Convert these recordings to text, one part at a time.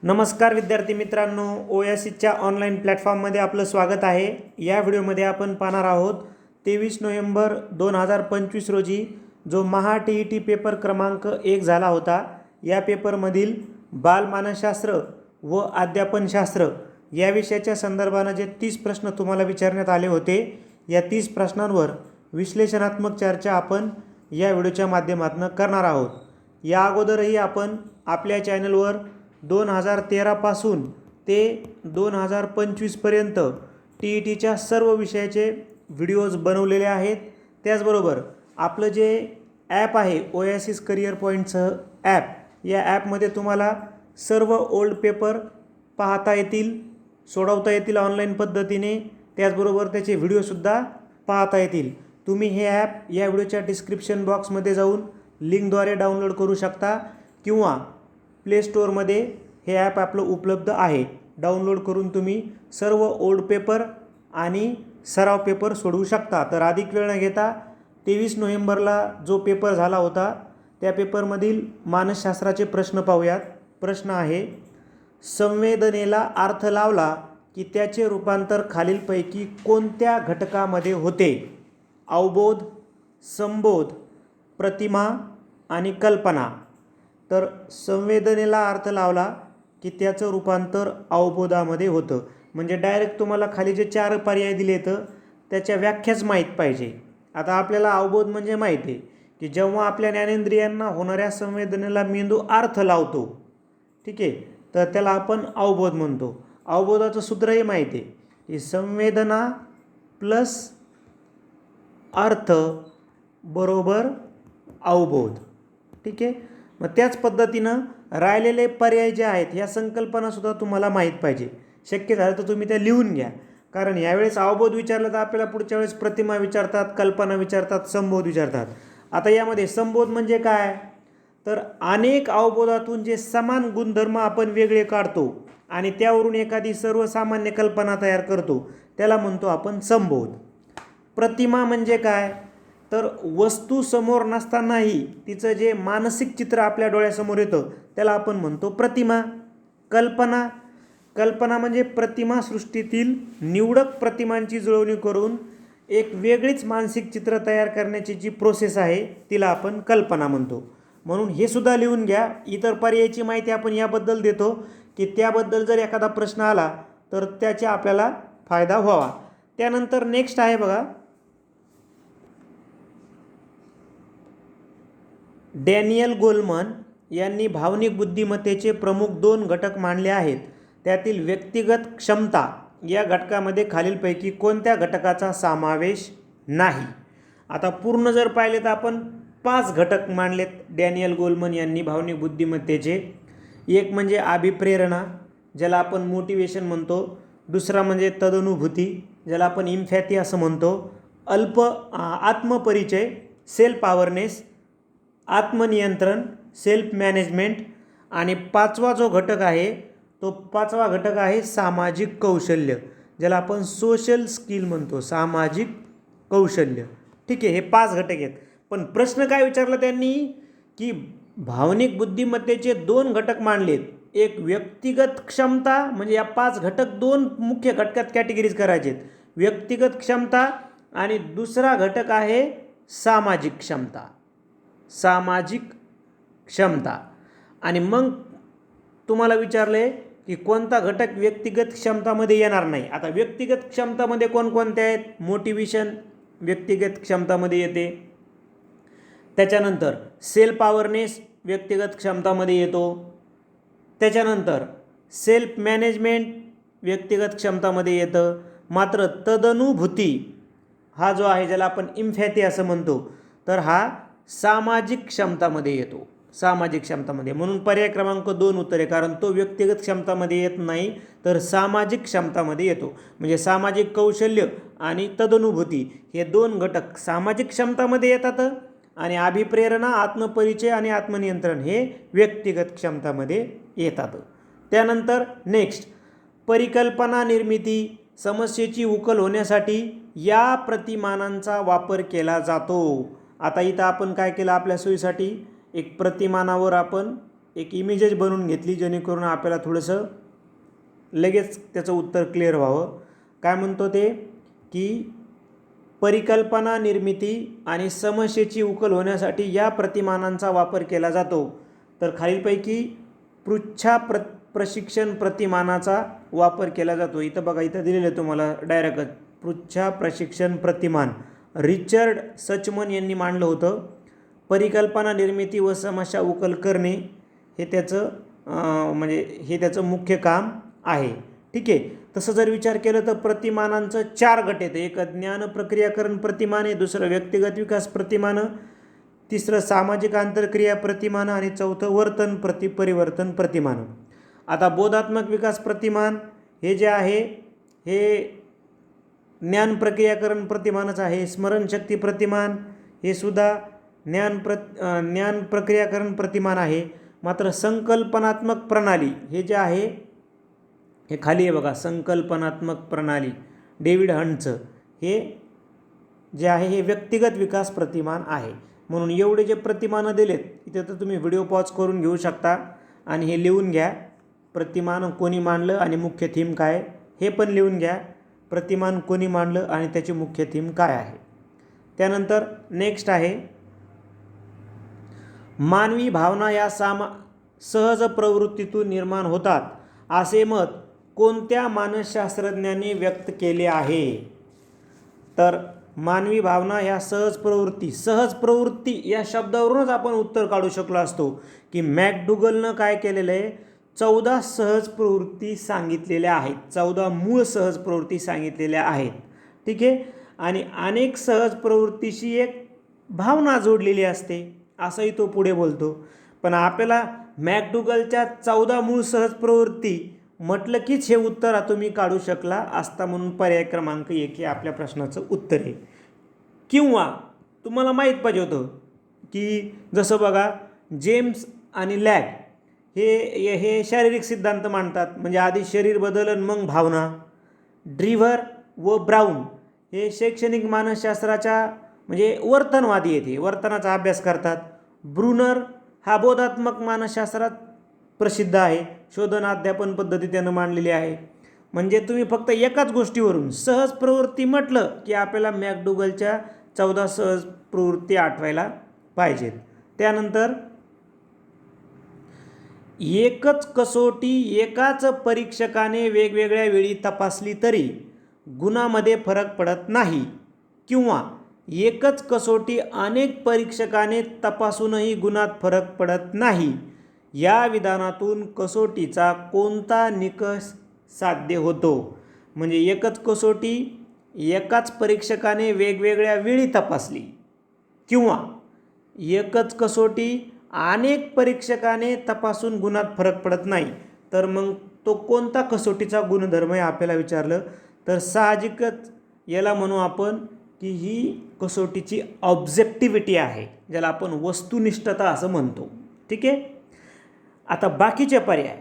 नमस्कार विद्यार्थी मित्रांनो, ओएससीच्या ऑनलाईन प्लॅटफॉर्ममध्ये आपलं स्वागत आहे। या व्हिडिओमध्ये आपण पाहणार आहोत 23 नोव्हेंबर 2025 रोजी जो महा TET पेपर क्रमांक 1 झाला होता। या पेपरमधील बालमानसशास्त्र व अध्यापनशास्त्र या विषयाच्या संदर्भाने जे 30 प्रश्न तुम्हाला विचारण्यात आले होते, या 30 प्रश्नांवर विश्लेषणात्मक चर्चा आपण या व्हिडिओच्या माध्यमातून करणार आहोत। या अगोदरही आपण आपल्या चॅनलवर 2013 पासून ते 2025 पर्यंत TETच्या सर्व विषयाचे व्हिडिओज बनवलेले आहेत। त्याचबरोबर आपलं जे ॲप आहे ओएसिस करियर पॉईंटचं ॲप, या ॲपमध्ये तुम्हाला सर्व ओल्ड पेपर पाहता येतील, सोडवता येतील ऑनलाईन पद्धतीने। त्याचबरोबर त्याचे व्हिडिओसुद्धा पाहता येतील। तुम्ही हे ॲप या व्हिडिओच्या डिस्क्रिप्शन बॉक्समध्ये जाऊन लिंकद्वारे डाउनलोड करू शकता किंवा प्ले स्टोअरमध्ये हे ॲप आपलं उपलब्ध आहे। डाउनलोड करून तुम्ही सर्व ओल्ड पेपर आणि सराव पेपर सोडवू शकता। तर अधिक वेळ न घेता 23 नोव्हेंबरला जो पेपर झाला होता त्या पेपरमधील मानसशास्त्राचे प्रश्न पाहूयात। प्रश्न आहे, संवेदनेला अर्थ लावला की त्याचे रूपांतर खालीलपैकी कोणत्या घटकामध्ये होते? अवबोध, संबोध, प्रतिमा आणि कल्पना। तर संवेदनेला अर्थ लावला की त्याचं रूपांतर अवबोधामध्ये होतं। म्हणजे डायरेक्ट तुम्हाला खाली जे 4 पर्याय दिले तर त्याच्या व्याख्याच माहीत पाहिजे। आता आपल्याला अवबोध म्हणजे माहिती आहे की जेव्हा आपल्या ज्ञानेंद्रियांना होणाऱ्या संवेदनेला मेंदू अर्थ लावतो, ठीक आहे, तर त्याला आपण अवबोध म्हणतो। अवबोधाचं सूत्रही माहिती आहे की संवेदना प्लस अर्थ बरोबर अवबोध, ठीक आहे। मग त्याच पद्धतीनं राहिलेले पर्याय जे आहेत या संकल्पनासुद्धा तुम्हाला माहीत पाहिजे। शक्य झालं तर तुम्ही त्या लिहून घ्या, कारण यावेळेस अवबोध विचारलं तर आपल्याला पुढच्या वेळेस प्रतिमा विचारतात, कल्पना विचारतात, संबोध विचारतात। आता यामध्ये संबोध म्हणजे काय? तर अनेक अवबोधातून जे समान गुणधर्म आपण वेगळे काढतो आणि त्यावरून एखादी सर्वसामान्य कल्पना तयार करतो, त्याला म्हणतो आपण संबोध। प्रतिमा म्हणजे काय? तर वस्तू समोर नसतानाही तिचं जे मानसिक चित्र आपल्या डोळ्यासमोर येतं त्याला आपण म्हणतो प्रतिमा। कल्पना, कल्पना म्हणजे प्रतिमा सृष्टीतील निवडक प्रतिमांची जुळवणी करून एक वेगळीच मानसिक चित्र तयार करण्याची जी प्रोसेस आहे तिला आपण कल्पना म्हणतो। म्हणून हे सुद्धा लिहून घ्या। इतर पर्यायाची माहिती आपण याबद्दल देतो की त्याबद्दल जर एखादा प्रश्न आला तर त्याचा आपल्याला फायदा व्हावा। त्यानंतर नेक्स्ट आहे बघा, डॅनियल गोलमन यांनी भावनिक बुद्धिमत्तेचे प्रमुख 2 घटक मानले आहेत। त्यातील व्यक्तिगत क्षमता या घटकामध्ये खालीलपैकी कोणत्या घटकाचा समावेश नाही? आता पूर्ण जर पाहिले तर आपण 5 घटक मानलेत डॅनियल गोलमन यांनी भावनिक बुद्धिमत्तेचे। एक म्हणजे अभिप्रेरणा, ज्याला आपण मोटिवेशन म्हणतो। दुसरा म्हणजे तदनुभूती, ज्याला आपण इम्पॅथी असं म्हणतो। आत्मपरिचय, सेल्फ अवेअरनेस, आत्मनियंत्रण, सेल्फ मॅनेजमेंट। आणि 5वा जो घटक आहे तो 5वा घटक आहे सामाजिक कौशल्य, ज्याला आपण सोशल स्किल म्हणतो, सामाजिक कौशल्य, ठीक आहे। हे 5 घटक आहेत। पण प्रश्न काय विचारला त्यांनी की भावनिक बुद्धिमत्तेचे 2 घटक मानलेत। एक व्यक्तिगत क्षमता, म्हणजे या 5 घटक 2 मुख्य घटकात कॅटेगरीज करायचे आहेत, व्यक्तिगत क्षमता, आणि दुसरा घटक आहे सामाजिक क्षमता, सामाजिक क्षमता। आणि मग तुम्हाला विचारले की कोणता घटक व्यक्तिगत क्षमतामध्ये येणार नाही। आता व्यक्तिगत क्षमतामध्ये कोणकोणते आहेत? मोटिवेशन व्यक्तिगत क्षमतामध्ये येते, त्याच्यानंतर सेल्फ अवेअरनेस व्यक्तिगत क्षमतामध्ये येतो, त्याच्यानंतर सेल्फ मॅनेजमेंट व्यक्तिगत क्षमतामध्ये येतं। मात्र तदनुभूती हा जो आहे, ज्याला आपण इम्पॅथी असं म्हणतो, तर हा सामाजिक क्षमतामध्ये येतो, सामाजिक क्षमतामध्ये। म्हणून पर्याय क्रमांक 2 उत्तर आहे, कारण तो व्यक्तिगत क्षमतामध्ये येत नाही तर सामाजिक क्षमतामध्ये येतो। म्हणजे सामाजिक कौशल्य आणि तदनुभूती हे 2 घटक सामाजिक क्षमतामध्ये येतात आणि अभिप्रेरणा, आत्मपरिचय आणि आत्मनियंत्रण हे व्यक्तिगत क्षमतामध्ये येतात। त्यानंतर नेक्स्ट, परिकल्पना निर्मिती, समस्येची उकल होण्यासाठी या प्रतिमानांचा वापर केला जातो। आता इथं आपण काय केलं, आपल्या सोयीसाठी एक प्रतिमानावर आपण एक इमेजेस बनवून घेतली जेणेकरून आपल्याला थोडंसं लगेच त्याचं उत्तर क्लिअर व्हावं. काय म्हणतो ते की परिकल्पना निर्मिती आणि समस्येची उकल होण्यासाठी या प्रतिमानांचा वापर केला जातो. तर खालीलपैकी प्रशिक्षण प्रतिमानाचा वापर केला जातो. इथं बघा, इथं दिलेलं आहे तुम्हाला डायरेक्टच पृच्छा प्रशिक्षण प्रतिमान रिचर्ड सचमन यांनी मांडलं होतं. परिकल्पना निर्मिती व समस्या उकल करणे हे त्याचं हे त्याचं मुख्य काम आहे. ठीक आहे. तसं जर विचार केलं तर प्रतिमानांचं 4 गट आहेत. एक ज्ञान प्रक्रियाकरण प्रतिमान आहे, दुसरं व्यक्तिगत विकास प्रतिमान, तिसरं सामाजिक आंतरक्रिया प्रतिमान आणि चौथं वर्तन परिवर्तन प्रतिमान. आता बोधात्मक विकास प्रतिमान हे जे आहे हे ज्ञान प्रक्रियाकरण प्रतिमानच आहे. स्मरणशक्ती प्रतिमान हे सुद्धा ज्ञान प्रक्रियाकरण प्रतिमान आहे. मात्र संकल्पनात्मक प्रणाली हे जे आहे हे खाली आहे बघा, संकल्पनात्मक प्रणाली डेव्हिड हंटचं, हे जे आहे हे व्यक्तिगत विकास प्रतिमान आहे. म्हणून एवढे जे प्रतिमानं दिलेत इथे तर तुम्ही व्हिडिओ पॉज करून घेऊ शकता आणि हे लिहून घ्या. प्रतिमान कोणी मांडलं आणि मुख्य थीम काय हे पण लिहून घ्या. प्रतिमान कोणी मांडलं आणि त्याची मुख्य थीम काय आहे. त्यानंतर नेक्स्ट आहे मानवी भावना या सहज प्रवृत्तीतून निर्माण होतात असे मत कोणत्या मानसशास्त्रज्ञांनी व्यक्त केले आहे. तर मानवी भावना ह्या सहज प्रवृत्ती या शब्दावरूनच आपण उत्तर काढू शकलो असतो की मॅकडुगलनं काय केलेलं आहे, 14 सहज प्रवृत्ती सांगितलेल्या आहेत, 14 मूळ सहज प्रवृत्ती सांगितलेल्या आहेत. ठीक आहे. आणि अनेक सहज प्रवृत्तीशी एक भावना जोडलेली असते असंही तो पुढे बोलतो. पण आपल्याला मॅकडुगलच्या 14 मूळ सहज प्रवृत्ती म्हटलं कीच हे उत्तर तुम्ही काढू शकला असता, म्हणून पर्याय क्रमांक 1 हे आपल्या प्रश्नाचं उत्तर आहे. किंवा तुम्हाला माहीत पाहिजे होतं की जसं बघा जेम्स आणि लॅग हे शारीरिक सिद्धांत मांडतात, म्हणजे आधी शरीर बदल मग भावना. ड्रिव्हर व ब्राऊन हे शैक्षणिक मानसशास्त्राच्या म्हणजे वर्तनवादी येते, वर्तनाचा अभ्यास करतात. ब्रुनर हा बोधात्मक मानसशास्त्रात प्रसिद्ध आहे, शोधन अध्यापन पद्धती त्यानं मांडलेली आहे. म्हणजे तुम्ही फक्त एकाच गोष्टीवरून सहज प्रवृत्ती म्हटलं की आपल्याला मॅकडुगलच्या 14 सहज प्रवृत्ती आठवायला पाहिजेत. त्यानंतर एकच कसोटी एकाच परीक्षकाने वेगवेगळ्या वेळी तपासली तरी गुणामध्ये फरक पडत नाही, किंवा एकच कसोटी अनेक परीक्षकाने तपासूनही गुणात फरक पडत नाही. या विधानातून कसोटीचा कोणता निकष साध्य होतो. म्हणजे एकच कसोटी एकाच परीक्षकाने वेगवेगळ्या वेळी तपासली, किंवा एकच कसोटी अनेक परीक्षकाने तपासून गुणात फरक पडत नाही, तर मग तो कोणता कसोटीचा गुणधर्म आहे आपल्याला विचारलं तर साहजिकच याला म्हणू आपण की ही कसोटीची ऑब्जेक्टिव्हिटी आहे, ज्याला आपण वस्तुनिष्ठता असं म्हणतो. ठीक आहे. आता बाकीचे पर्याय,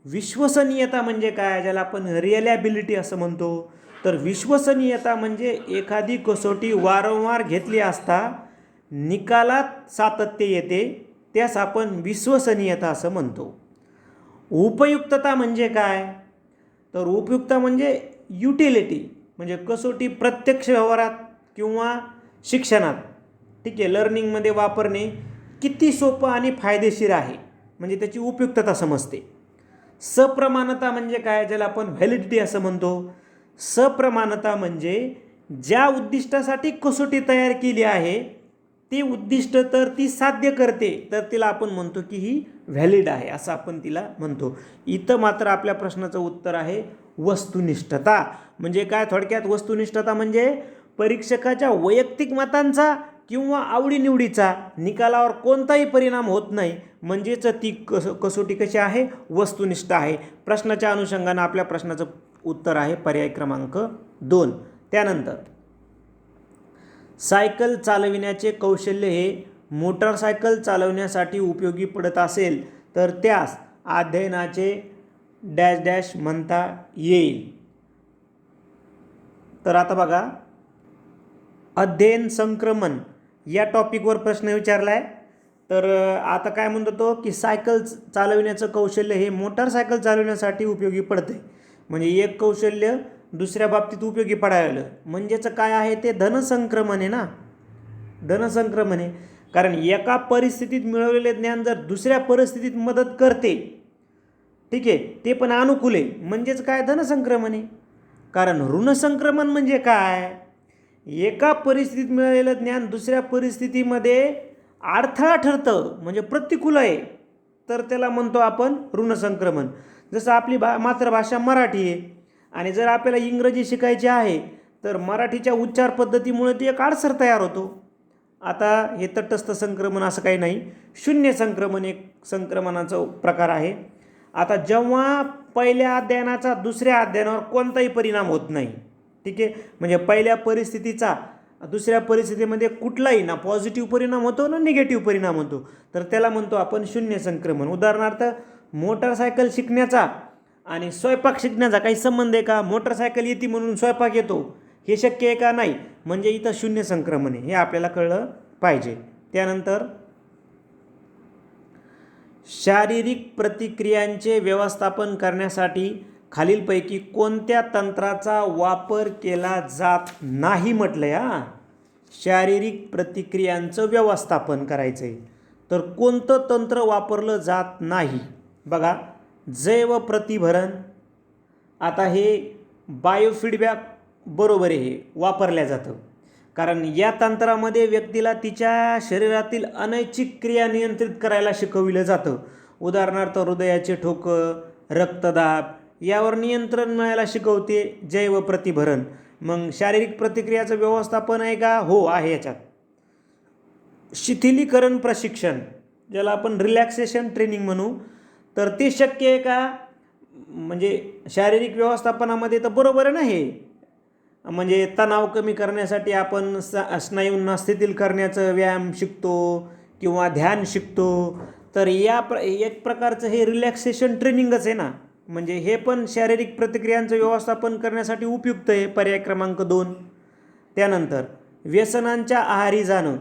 विश्वसनीयता म्हणजे काय, ज्याला आपण रिलायबिलिटी असं म्हणतो. तर विश्वसनीयता म्हणजे एखादी कसोटी वारंवार घेतली असता निकालात सातत्य येते, त्यास आपण विश्वसनीयता असं म्हणतो. उपयुक्तता म्हणजे काय, तर उपयुक्तता म्हणजे युटिलिटी, म्हणजे कसोटी प्रत्यक्ष व्यवहारात किंवा शिक्षणात, ठीक आहे, लर्निंगमध्ये वापरणे किती सोपं आणि फायदेशीर आहे, म्हणजे त्याची उपयुक्तता समजते. सप्रमाणता म्हणजे काय, ज्याला आपण व्हॅलिडिटी असं म्हणतो. सप्रमाणता म्हणजे ज्या उद्दिष्टासाठी कसोटी तयार केली आहे ते उद्दिष्ट तर ती साध्य करते, तर तिला आपण म्हणतो की ही व्हॅलिड आहे असं आपण तिला म्हणतो. इथं मात्र आपल्या प्रश्नाचं उत्तर आहे वस्तुनिष्ठता. म्हणजे काय, थोडक्यात वस्तुनिष्ठता म्हणजे परीक्षकाच्या वैयक्तिक मतांचा किंवा आवडीनिवडीचा निकालावर कोणताही परिणाम होत नाही, म्हणजेच ती कसोटी कशी आहे, वस्तुनिष्ठ आहे. प्रश्नाच्या अनुषंगानं आपल्या प्रश्नाचं उत्तर आहे पर्याय क्रमांक 2. त्यानंतर सायकल चालविण्याचे कौशल्य हे मोटारसायकल चालवण्यासाठी उपयोगी पडत असेल तर त्यास अध्ययनाचे डॅश डॅश म्हणता येईल. तर आता बघा, अध्ययन संक्रमण या टॉपिकवर प्रश्न विचारला आहे. तर आता काय म्हणतो तो की सायकल चालविण्याचं कौशल्य हे मोटारसायकल चालविण्यासाठी उपयोगी पडते. म्हणजे एक कौशल्य दुसऱ्या बाबतीत उपयोगी पडायला, म्हणजेच काय आहे ते धनसंक्रमण आहे ना, धनसंक्रमण आहे. कारण एका परिस्थितीत मिळवलेले ज्ञान जर दुसऱ्या परिस्थितीत मदत करते, ठीक आहे, ते पण अनुकूल आहे, म्हणजेच काय धनसंक्रमण आहे. कारण ऋणसंक्रमण म्हणजे काय, एका परिस्थितीत मिळालेलं ज्ञान दुसऱ्या परिस्थितीमध्ये अडथळा ठरतं, म्हणजे प्रतिकूल आहे, तर त्याला म्हणतो आपण ऋणसंक्रमण. जसं आपली मातृभाषा मराठी आहे आणि जर आपल्याला इंग्रजी शिकायची आहे तर मराठीच्या उच्चार पद्धतीमुळे ती एक अडसर तयार होतो. आता हे तटस्थ संक्रमण असं काही नाही, शून्य संक्रमण एक संक्रमणाचा प्रकार आहे. आता जेव्हा पहिल्या अध्ययनाचा दुसऱ्या अध्ययनावर कोणताही परिणाम होत नाही, ठीक आहे, म्हणजे पहिल्या परिस्थितीचा दुसऱ्या परिस्थितीमध्ये कुठलाही ना पॉझिटिव्ह परिणाम होतो ना निगेटिव्ह परिणाम होतो, तर त्याला म्हणतो आपण शून्य संक्रमण. उदाहरणार्थ मोटरसायकल शिकण्याचा आणि स्वयंपाक शिकण्याचा काही संबंध आहे का, मोटरसायकल येते म्हणून स्वयंपाक येतो हे शक्य आहे का, नाही, म्हणजे इथं शून्य संक्रमण आहे, हे आपल्याला कळलं पाहिजे. त्यानंतर शारीरिक प्रतिक्रियांचे व्यवस्थापन करण्यासाठी खालीलपैकी कोणत्या तंत्राचा वापर केला जात नाही म्हटलं या. शारीरिक प्रतिक्रियांचं व्यवस्थापन करायचं आहे तर कोणतं तंत्र वापरलं जात नाही, बघा, जैव प्रतिभरण. आता हे बायोफीडबॅक बरोबर आहे, हे वापरल्या जातं. कारण या तंत्रामध्ये व्यक्तीला तिच्या शरीरातील अनैच्छिक क्रिया नियंत्रित करायला शिकविलं जातं. उदाहरणार्थ हृदयाचे ठोकं, रक्तदाब यावर नियंत्रण मिळायला शिकवते जैव प्रतिभरण. मग शारीरिक प्रतिक्रियाचं व्यवस्थापन आहे का, हो आहे याच्यात. शिथिलीकरण प्रशिक्षण, ज्याला आपण रिलॅक्सेशन ट्रेनिंग म्हणू, तर ते शक्य आहे का, म्हणजे शारीरिक व्यवस्थापनामध्ये तर बरोबर आहे ना हे. म्हणजे तणाव कमी करण्यासाठी आपण स्नायूंना शिथिल करण्याचं व्यायाम शिकतो किंवा ध्यान शिकतो, तर एक प्रकारचं हे रिलॅक्सेशन ट्रेनिंगच आहे ना. म्हणजे हे पण शारीरिक प्रतिक्रियांचं व्यवस्थापन करण्यासाठी उपयुक्त आहे, पर्याय क्रमांक 2. त्यानंतर व्यसनांच्या आहारी जाणं.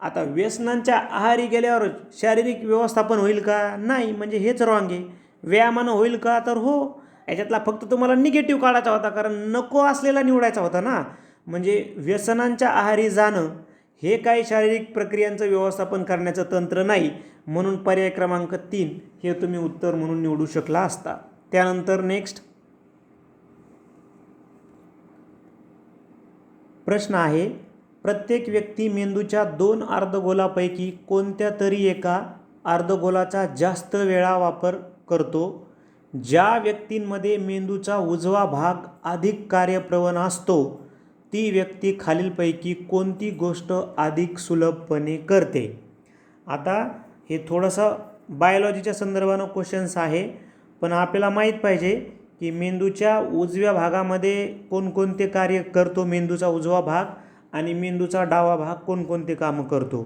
आता व्यसनांच्या आहारी गेल्यावर शारीरिक व्यवस्थापन होईल का, नाही, म्हणजे हेच रॉंग आहे. व्यायामानं होईल का, तर हो. याच्यातला फक्त तुम्हाला निगेटिव्ह काढायचा होता, कारण नको असलेला निवडायचा होता ना. म्हणजे व्यसनांच्या आहारी जाणं हे काही शारीरिक प्रक्रियांचं व्यवस्थापन करण्याचं तंत्र नाही, म्हणून पर्याय क्रमांक 3 हे तुम्ही उत्तर म्हणून निवडू शकला असता. त्यानंतर नेक्स्ट प्रश्न आहे, प्रत्येक व्यक्ती मेंदूच्या 2 अर्धगोलापैकी कोणत्या तरी एका अर्धगोलाचा जास्त वेळा वापर करतो. ज्या व्यक्तींमध्ये मेंदूचा उजवा भाग अधिक कार्यप्रवण असतो ती व्यक्ती खालीलपैकी कोणती गोष्ट अधिक सुलभपणे करते. आता हे थोडंसं बायोलॉजीच्या संदर्भानं क्वेश्चन्स आहे, पण आपल्याला माहीत पाहिजे की मेंदूच्या उजव्या भागामध्ये कोणकोणते कार्य करतो मेंदूचा उजवा भाग, आणि मेंदूचा डावा भाग कोणकोणते कामं करतो.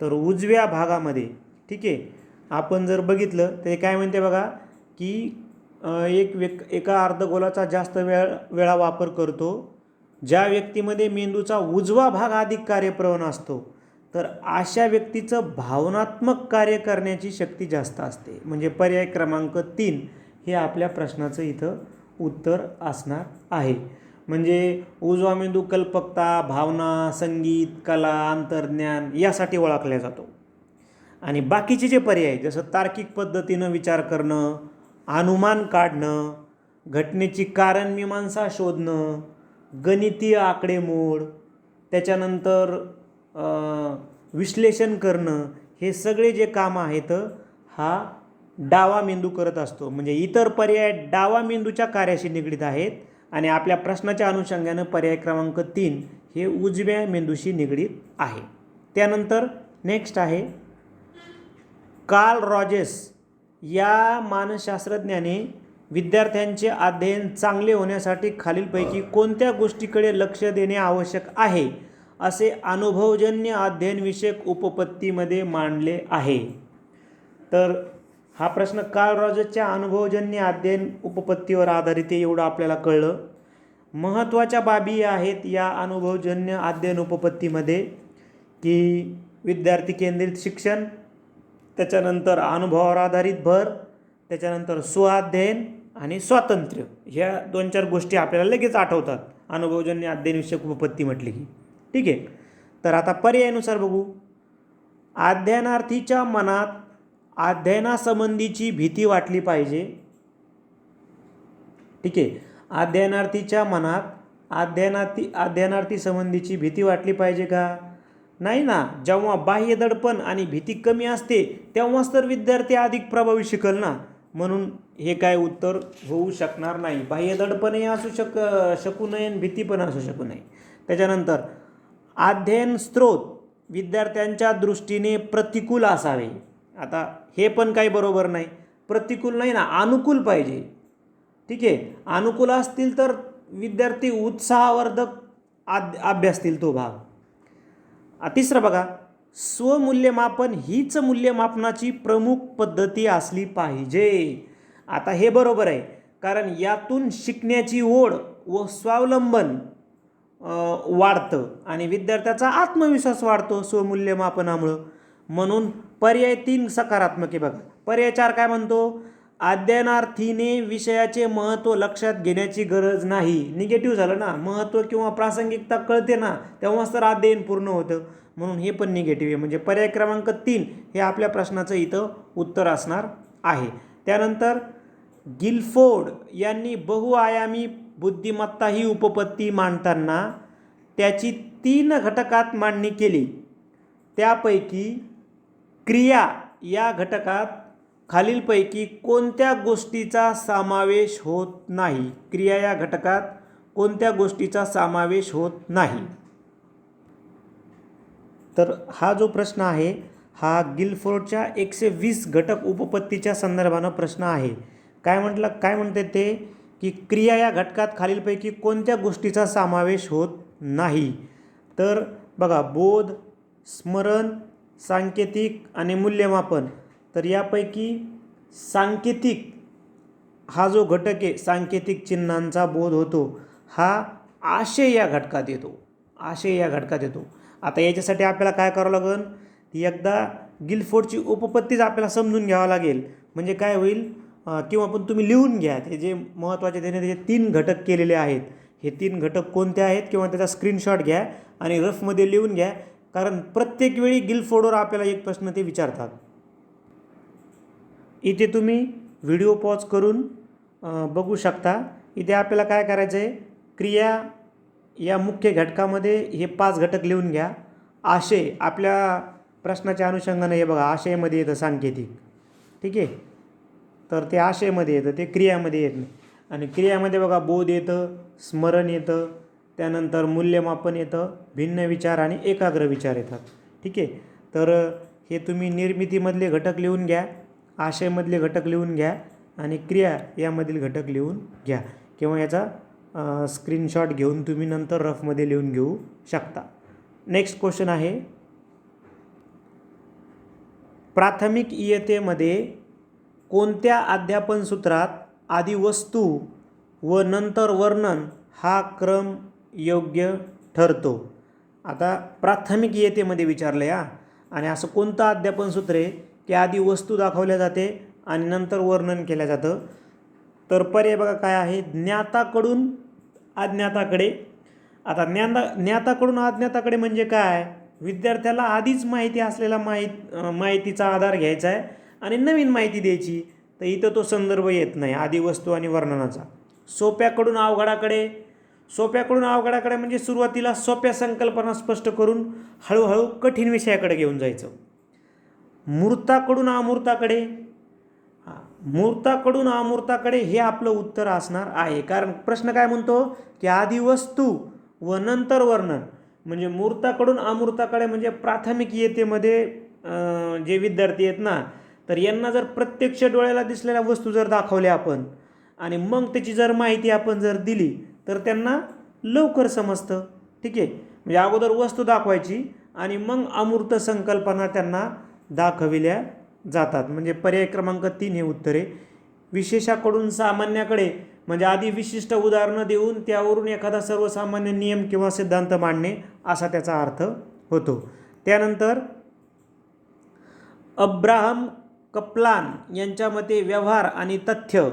तर उजव्या भागामध्ये, ठीक आहे, आपण जर बघितलं तर काय म्हणते बघा की एका अर्धगोलाचा जास्त वेळा वापर करतो ज्या व्यक्तीमध्ये मेंदूचा उजवा भाग अधिक कार्यप्रवण असतो, तर अशा व्यक्तीचं भावनात्मक कार्य करण्याची शक्ती जास्त असते. म्हणजे पर्याय क्रमांक 3 हे आपल्या प्रश्नाचं इथं उत्तर असणार आहे. म्हणजे उजवा मेंदू कल्पकता, भावना, संगीत, कला, अंतर्ज्ञान यासाठी ओळखला जातो. आणि बाकीचे जे पर्याय जसं तार्किक पद्धतीनं विचार करणं, अनुमान काढणं, घटनेची कारणमीमांसा शोधणं, गणितीय आकडेमोड, त्याच्यानंतर विश्लेषण करणं, हे सगळे जे कामं आहेत हा डावा मेंदू करत असतो. म्हणजे इतर पर्याय डावा मेंदूच्या कार्याशी निगडीत आहेत आणि आपल्या प्रश्नाच्या अनुषंगानं पर्याय क्रमांक 3 हे उजव्या मेंदूशी निगडीत आहे. त्यानंतर नेक्स्ट आहे, कार्ल रॉजर्स या मानसशास्त्रज्ञाने विद्यार्थ्यांचे अध्ययन चांगले होण्यासाठी खालीलपैकी कोणत्या गोष्टीकडे लक्ष देणे आवश्यक आहे असे अनुभवजन्य अध्ययनविषयक उपपत्तीमध्ये मांडले आहे. तर हा प्रश्न कार्ल रॉजर्सच्या अनुभवजन्य अध्ययन उपपत्तीवर आधारित आहे, एवढं आपल्याला कळलं. महत्त्वाच्या बाबी आहेत या अनुभवजन्य अध्ययन उपपत्तीमध्ये की विद्यार्थी केंद्रित शिक्षण, त्याच्यानंतर अनुभवावर आधारित भर, त्याच्यानंतर स्वाध्ययन आणि स्वातंत्र्य, ह्या 2-4 गोष्टी आपल्याला लगेच आठवतात अनुभवजन्य अध्ययनविषयक उपपत्ती म्हटली की. ठीक आहे. तर आता पर्यायानुसार बघू. अध्ययनार्थीच्या मनात अध्ययनासंबंधीची भीती वाटली पाहिजे. ठीक आहे. अध्ययनार्थीच्या मनात अध्ययनार्थी संबंधीची भीती वाटली पाहिजे का? नाही ना. जेव्हा बाह्य दडपण आणि भीती कमी असते तेव्हाच तर विद्यार्थी अधिक प्रभावी शिकल ना. म्हणून हे काय उत्तर होऊ शकणार नाही. बाह्य दडपणही असू शकू नये आणि भीती पण असू शकू नये. त्याच्यानंतर अध्ययन स्त्रोत विद्यार्थ्यांच्या दृष्टीने प्रतिकूल असावे. आता हे पण काही बरोबर नाही. प्रतिकूल नाही ना, अनुकूल पाहिजे. ठीक आहे. अनुकूल असतील तर विद्यार्थी उत्साहवर्धक अभ्यासतील तो भाग. तिसरं बघा, स्वमूल्यमापन हीच मूल्यमापनाची प्रमुख पद्धती असली पाहिजे. आता हे बरोबर आहे, कारण यातून शिकण्याची ओढ व स्वावलंबन वाढतं आणि विद्यार्थ्याचा आत्मविश्वास वाढतो स्वमूल्यमापनामुळं. म्हणून पर्याय 3 सकारात्मक आहे बघा. पर्याय 4 काय म्हणतो? अध्ययनार्थीने विषयाचे महत्त्व लक्षात घेण्याची गरज नाही. निगेटिव्ह झालं ना. महत्त्व किंवा प्रासंगिकता कळते ना तेव्हाच तर अध्ययन पूर्ण होतं. म्हणून हे पण निगेटिव्ह आहे. म्हणजे पर्याय क्रमांक 3 हे आपल्या प्रश्नाचं इथं उत्तर असणार आहे. त्यानंतर गिलफोर्ड यांनी बहुआयामी बुद्धिमत्ता ही उपपत्ती मांडताना त्याची 3 घटकात मांडणी केली. त्यापैकी क्रिया या घटकात खालीलपैकी कोणत्या गोष्टीचा समावेश होत नाही? क्रिया या घटकात कोणत्या गोष्टीचा समावेश होत नाही? तर हा जो प्रश्न आहे हा गिलफोर्डच्या 120 घटक उपपत्तीच्या संदर्भानं प्रश्न आहे. काय म्हणते ते की क्रिया या घटकात खालीलपैकी कोणत्या गोष्टीचा समावेश होत नाही? तर बघा, बोध, स्मरण, सांकेतिक आणि मूल्यमापन. तर यापैकी सांकेतिक हा जो घटक आहे, सांकेतिक चिन्हांचा बोध होतो, हा आशय या घटकात येतो. आता याच्यासाठी आपल्याला काय करावं लागेल? ती एकदा गिलफोर्डची उपपत्तीच आपल्याला समजून घ्यावं लागेल. म्हणजे काय होईल, किंवा पण तुम्ही लिहून घ्या. ते जे महत्त्वाचे त्याने त्याचे 3 घटक केलेले आहेत. हे 3 घटक कोणते आहेत किंवा त्याचा स्क्रीनशॉट घ्या आणि रफमध्ये लिहून घ्या. कारण प्रत्येक वेळी गिलफोर्डवर आपल्याला एक प्रश्न ते विचारतात. इथे तुम्ही व्हिडिओ पॉज करून बघू शकता. इथे आपल्याला काय करायचं आहे, क्रिया या मुख्य घटकामध्ये हे 5 घटक लिहून घ्या. आशय आपल्या प्रश्नाच्या अनुषंगाने हे बघा, आशयमध्ये येतं सांकेतिक. ठीक आहे. तर ते आशयमध्ये येतं, ते क्रियामध्ये येत नाही. आणि क्रियामध्ये बघा, बोध येतं, स्मरण येतं, त्यानंतर मूल्यमापन येतं, भिन्न विचार आणि एकाग्र विचार येतात. ठीक आहे. तर हे तुम्ही निर्मितीमधले घटक लिहून घ्या, आशयमधले घटक लिहून घ्या आणि क्रिया यामधील घटक लिहून घ्या. किंवा याचा स्क्रीनशॉट घेऊन तुम्ही नंतर रफमध्ये लिहून घेऊ शकता. नेक्स्ट क्वेश्चन आहे, प्राथमिक इयत्तेमध्ये कोणत्या अध्यापन सूत्रात आधी वस्तू व नंतर वर्णन हा क्रम योग्य ठरतो? आता प्राथमिक इयत्तेमध्ये विचारलं आहे आणि असं कोणतं अध्यापन सूत्र आहे की आधी वस्तू दाखवल्या जाते आणि नंतर वर्णन केलं जातं? तर पर्याय बघा काय आहे, ज्ञाताकडून अज्ञाताकडे. आता ज्ञाताकडून अज्ञाताकडे म्हणजे काय? विद्यार्थ्याला आधीच माहिती असलेल्या माहितीचा आधार घ्यायचा आहे आणि नवीन माहिती द्यायची. तर इथं तो संदर्भ येत नाही आधी वस्तू आणि वर्णनाचा. सोप्याकडून अवघडाकडे म्हणजे सुरुवातीला सोप्या संकल्पना स्पष्ट करून हळूहळू कठीण विषयाकडे घेऊन जायचं. मूर्ताकडून अमूर्ताकडे हे आपलं उत्तर असणार आहे. कारण प्रश्न काय म्हणतो की आधी वस्तू व नंतर वर्णन. म्हणजे मूर्ताकडून अमूर्ताकडे म्हणजे प्राथमिक इयत्तेमध्ये जे विद्यार्थी आहेत ना, तर यांना जर प्रत्यक्ष डोळ्याला दिसलेल्या वस्तू जर दाखवल्या आपण आणि मग त्याची जर माहिती आपण जर दिली तर त्यांना लवकर समजतं. ठीक आहे. म्हणजे अगोदर वस्तू दाखवायची आणि मग अमूर्त संकल्पना त्यांना दाखविल्या जातात. म्हणजे पर्याय क्रमांक 3 हे उत्तर आहे. विशेषाकडून सामान्याकडे म्हणजे आधी विशिष्ट उदाहरणं देऊन त्यावरून एखादा सर्वसामान्य नियम किंवा सिद्धांत मांडणे असा त्याचा अर्थ होतो. त्यानंतर अब्राहम कप्लान यांच्या मते व्यवहार आणि तथ्य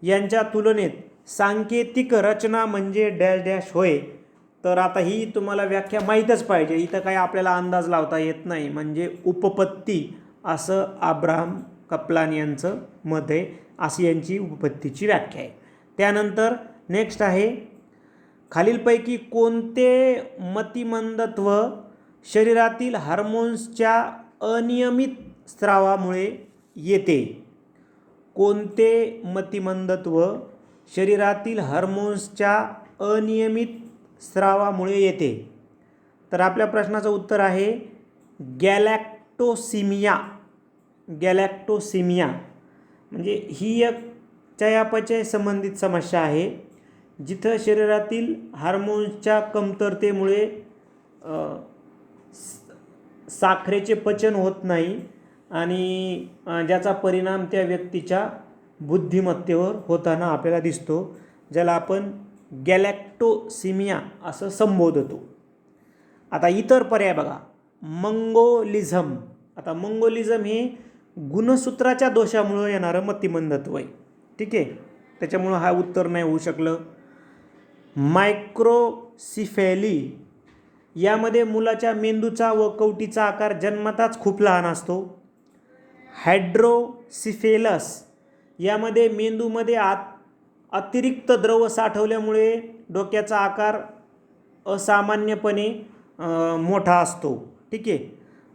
यांच्या तुलनेत सांकेतिक रचना म्हणजे डॅश डॅश होय. तर आता ही तुम्हाला व्याख्या माहीतच पाहिजे, इथं काही आपल्याला अंदाज लावता येत नाही. म्हणजे उपपत्ती असं अब्राहम कप्लान यांचं मत आहे, अशी यांची उपपत्तीची व्याख्या आहे. त्यानंतर नेक्स्ट आहे, खालीलपैकी कोणते मतिमंदत्व शरीरातील हार्मोन्सच्या अनियमित स्रावामुळे येते? कोणते मतिमंदत्व शरीरातील हार्मोन्सच्या अनियमित स्रावामुळे येते? तर आपल्या प्रश्नाचं उत्तर आहे गॅलॅक्टोसिमिया. गॅलॅक्टोसिमिया म्हणजे ही एक चयापचय संबंधित समस्या आहे, जिथं शरीरातील हार्मोन्सच्या कमतरतेमुळे साखरेचे पचन होत नाही आणि ज्याचा परिणाम त्या व्यक्तीच्या बुद्धिमत्तेवर होताना आपल्याला दिसतो, ज्याला आपण गॅलॅक्टोसिमिया असं संबोधतो. आता इतर पर्याय बघा, मंगोलिझम. आता मंगोलिझम हे गुणसूत्राच्या दोषामुळे येणारं मतिमंदत्व आहे, ठीक आहे, त्याच्यामुळं हा उत्तर नाही होऊ शकलं. मायक्रोसिफेली, यामध्ये मुलाच्या मेंदूचा व कवटीचा आकार जन्मताच खूप लहान असतो. हायड्रोसिफेलस, यामध्ये मेंदूमध्ये अतिरिक्त द्रव साठवल्यामुळे डोक्याचा आकार असामान्यपणे मोठा असतो, ठीक आहे.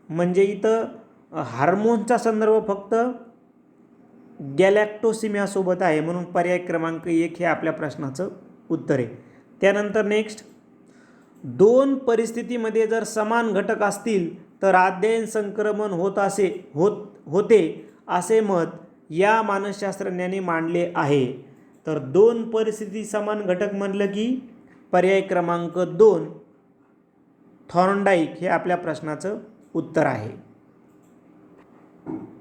म्हणजे इथं हार्मोन्सचा संदर्भ फक्त गॅलॅक्टोसिमियासोबत आहे, म्हणून पर्याय क्रमांक 1 हे आपल्या प्रश्नाचं उत्तर आहे. त्यानंतर नेक्स्ट, दोन परिस्थितीमध्ये जर समान घटक असतील तर अध्ययन संक्रमण होते असे मत या मानसशास्त्रज्ञाने मांडले आहे. तर दोन परिस्थिती समान घटक म्हणलं की पर्याय क्रमांक 2 थॉर्नडाईक हे आपल्या प्रश्नाचं उत्तर आहे.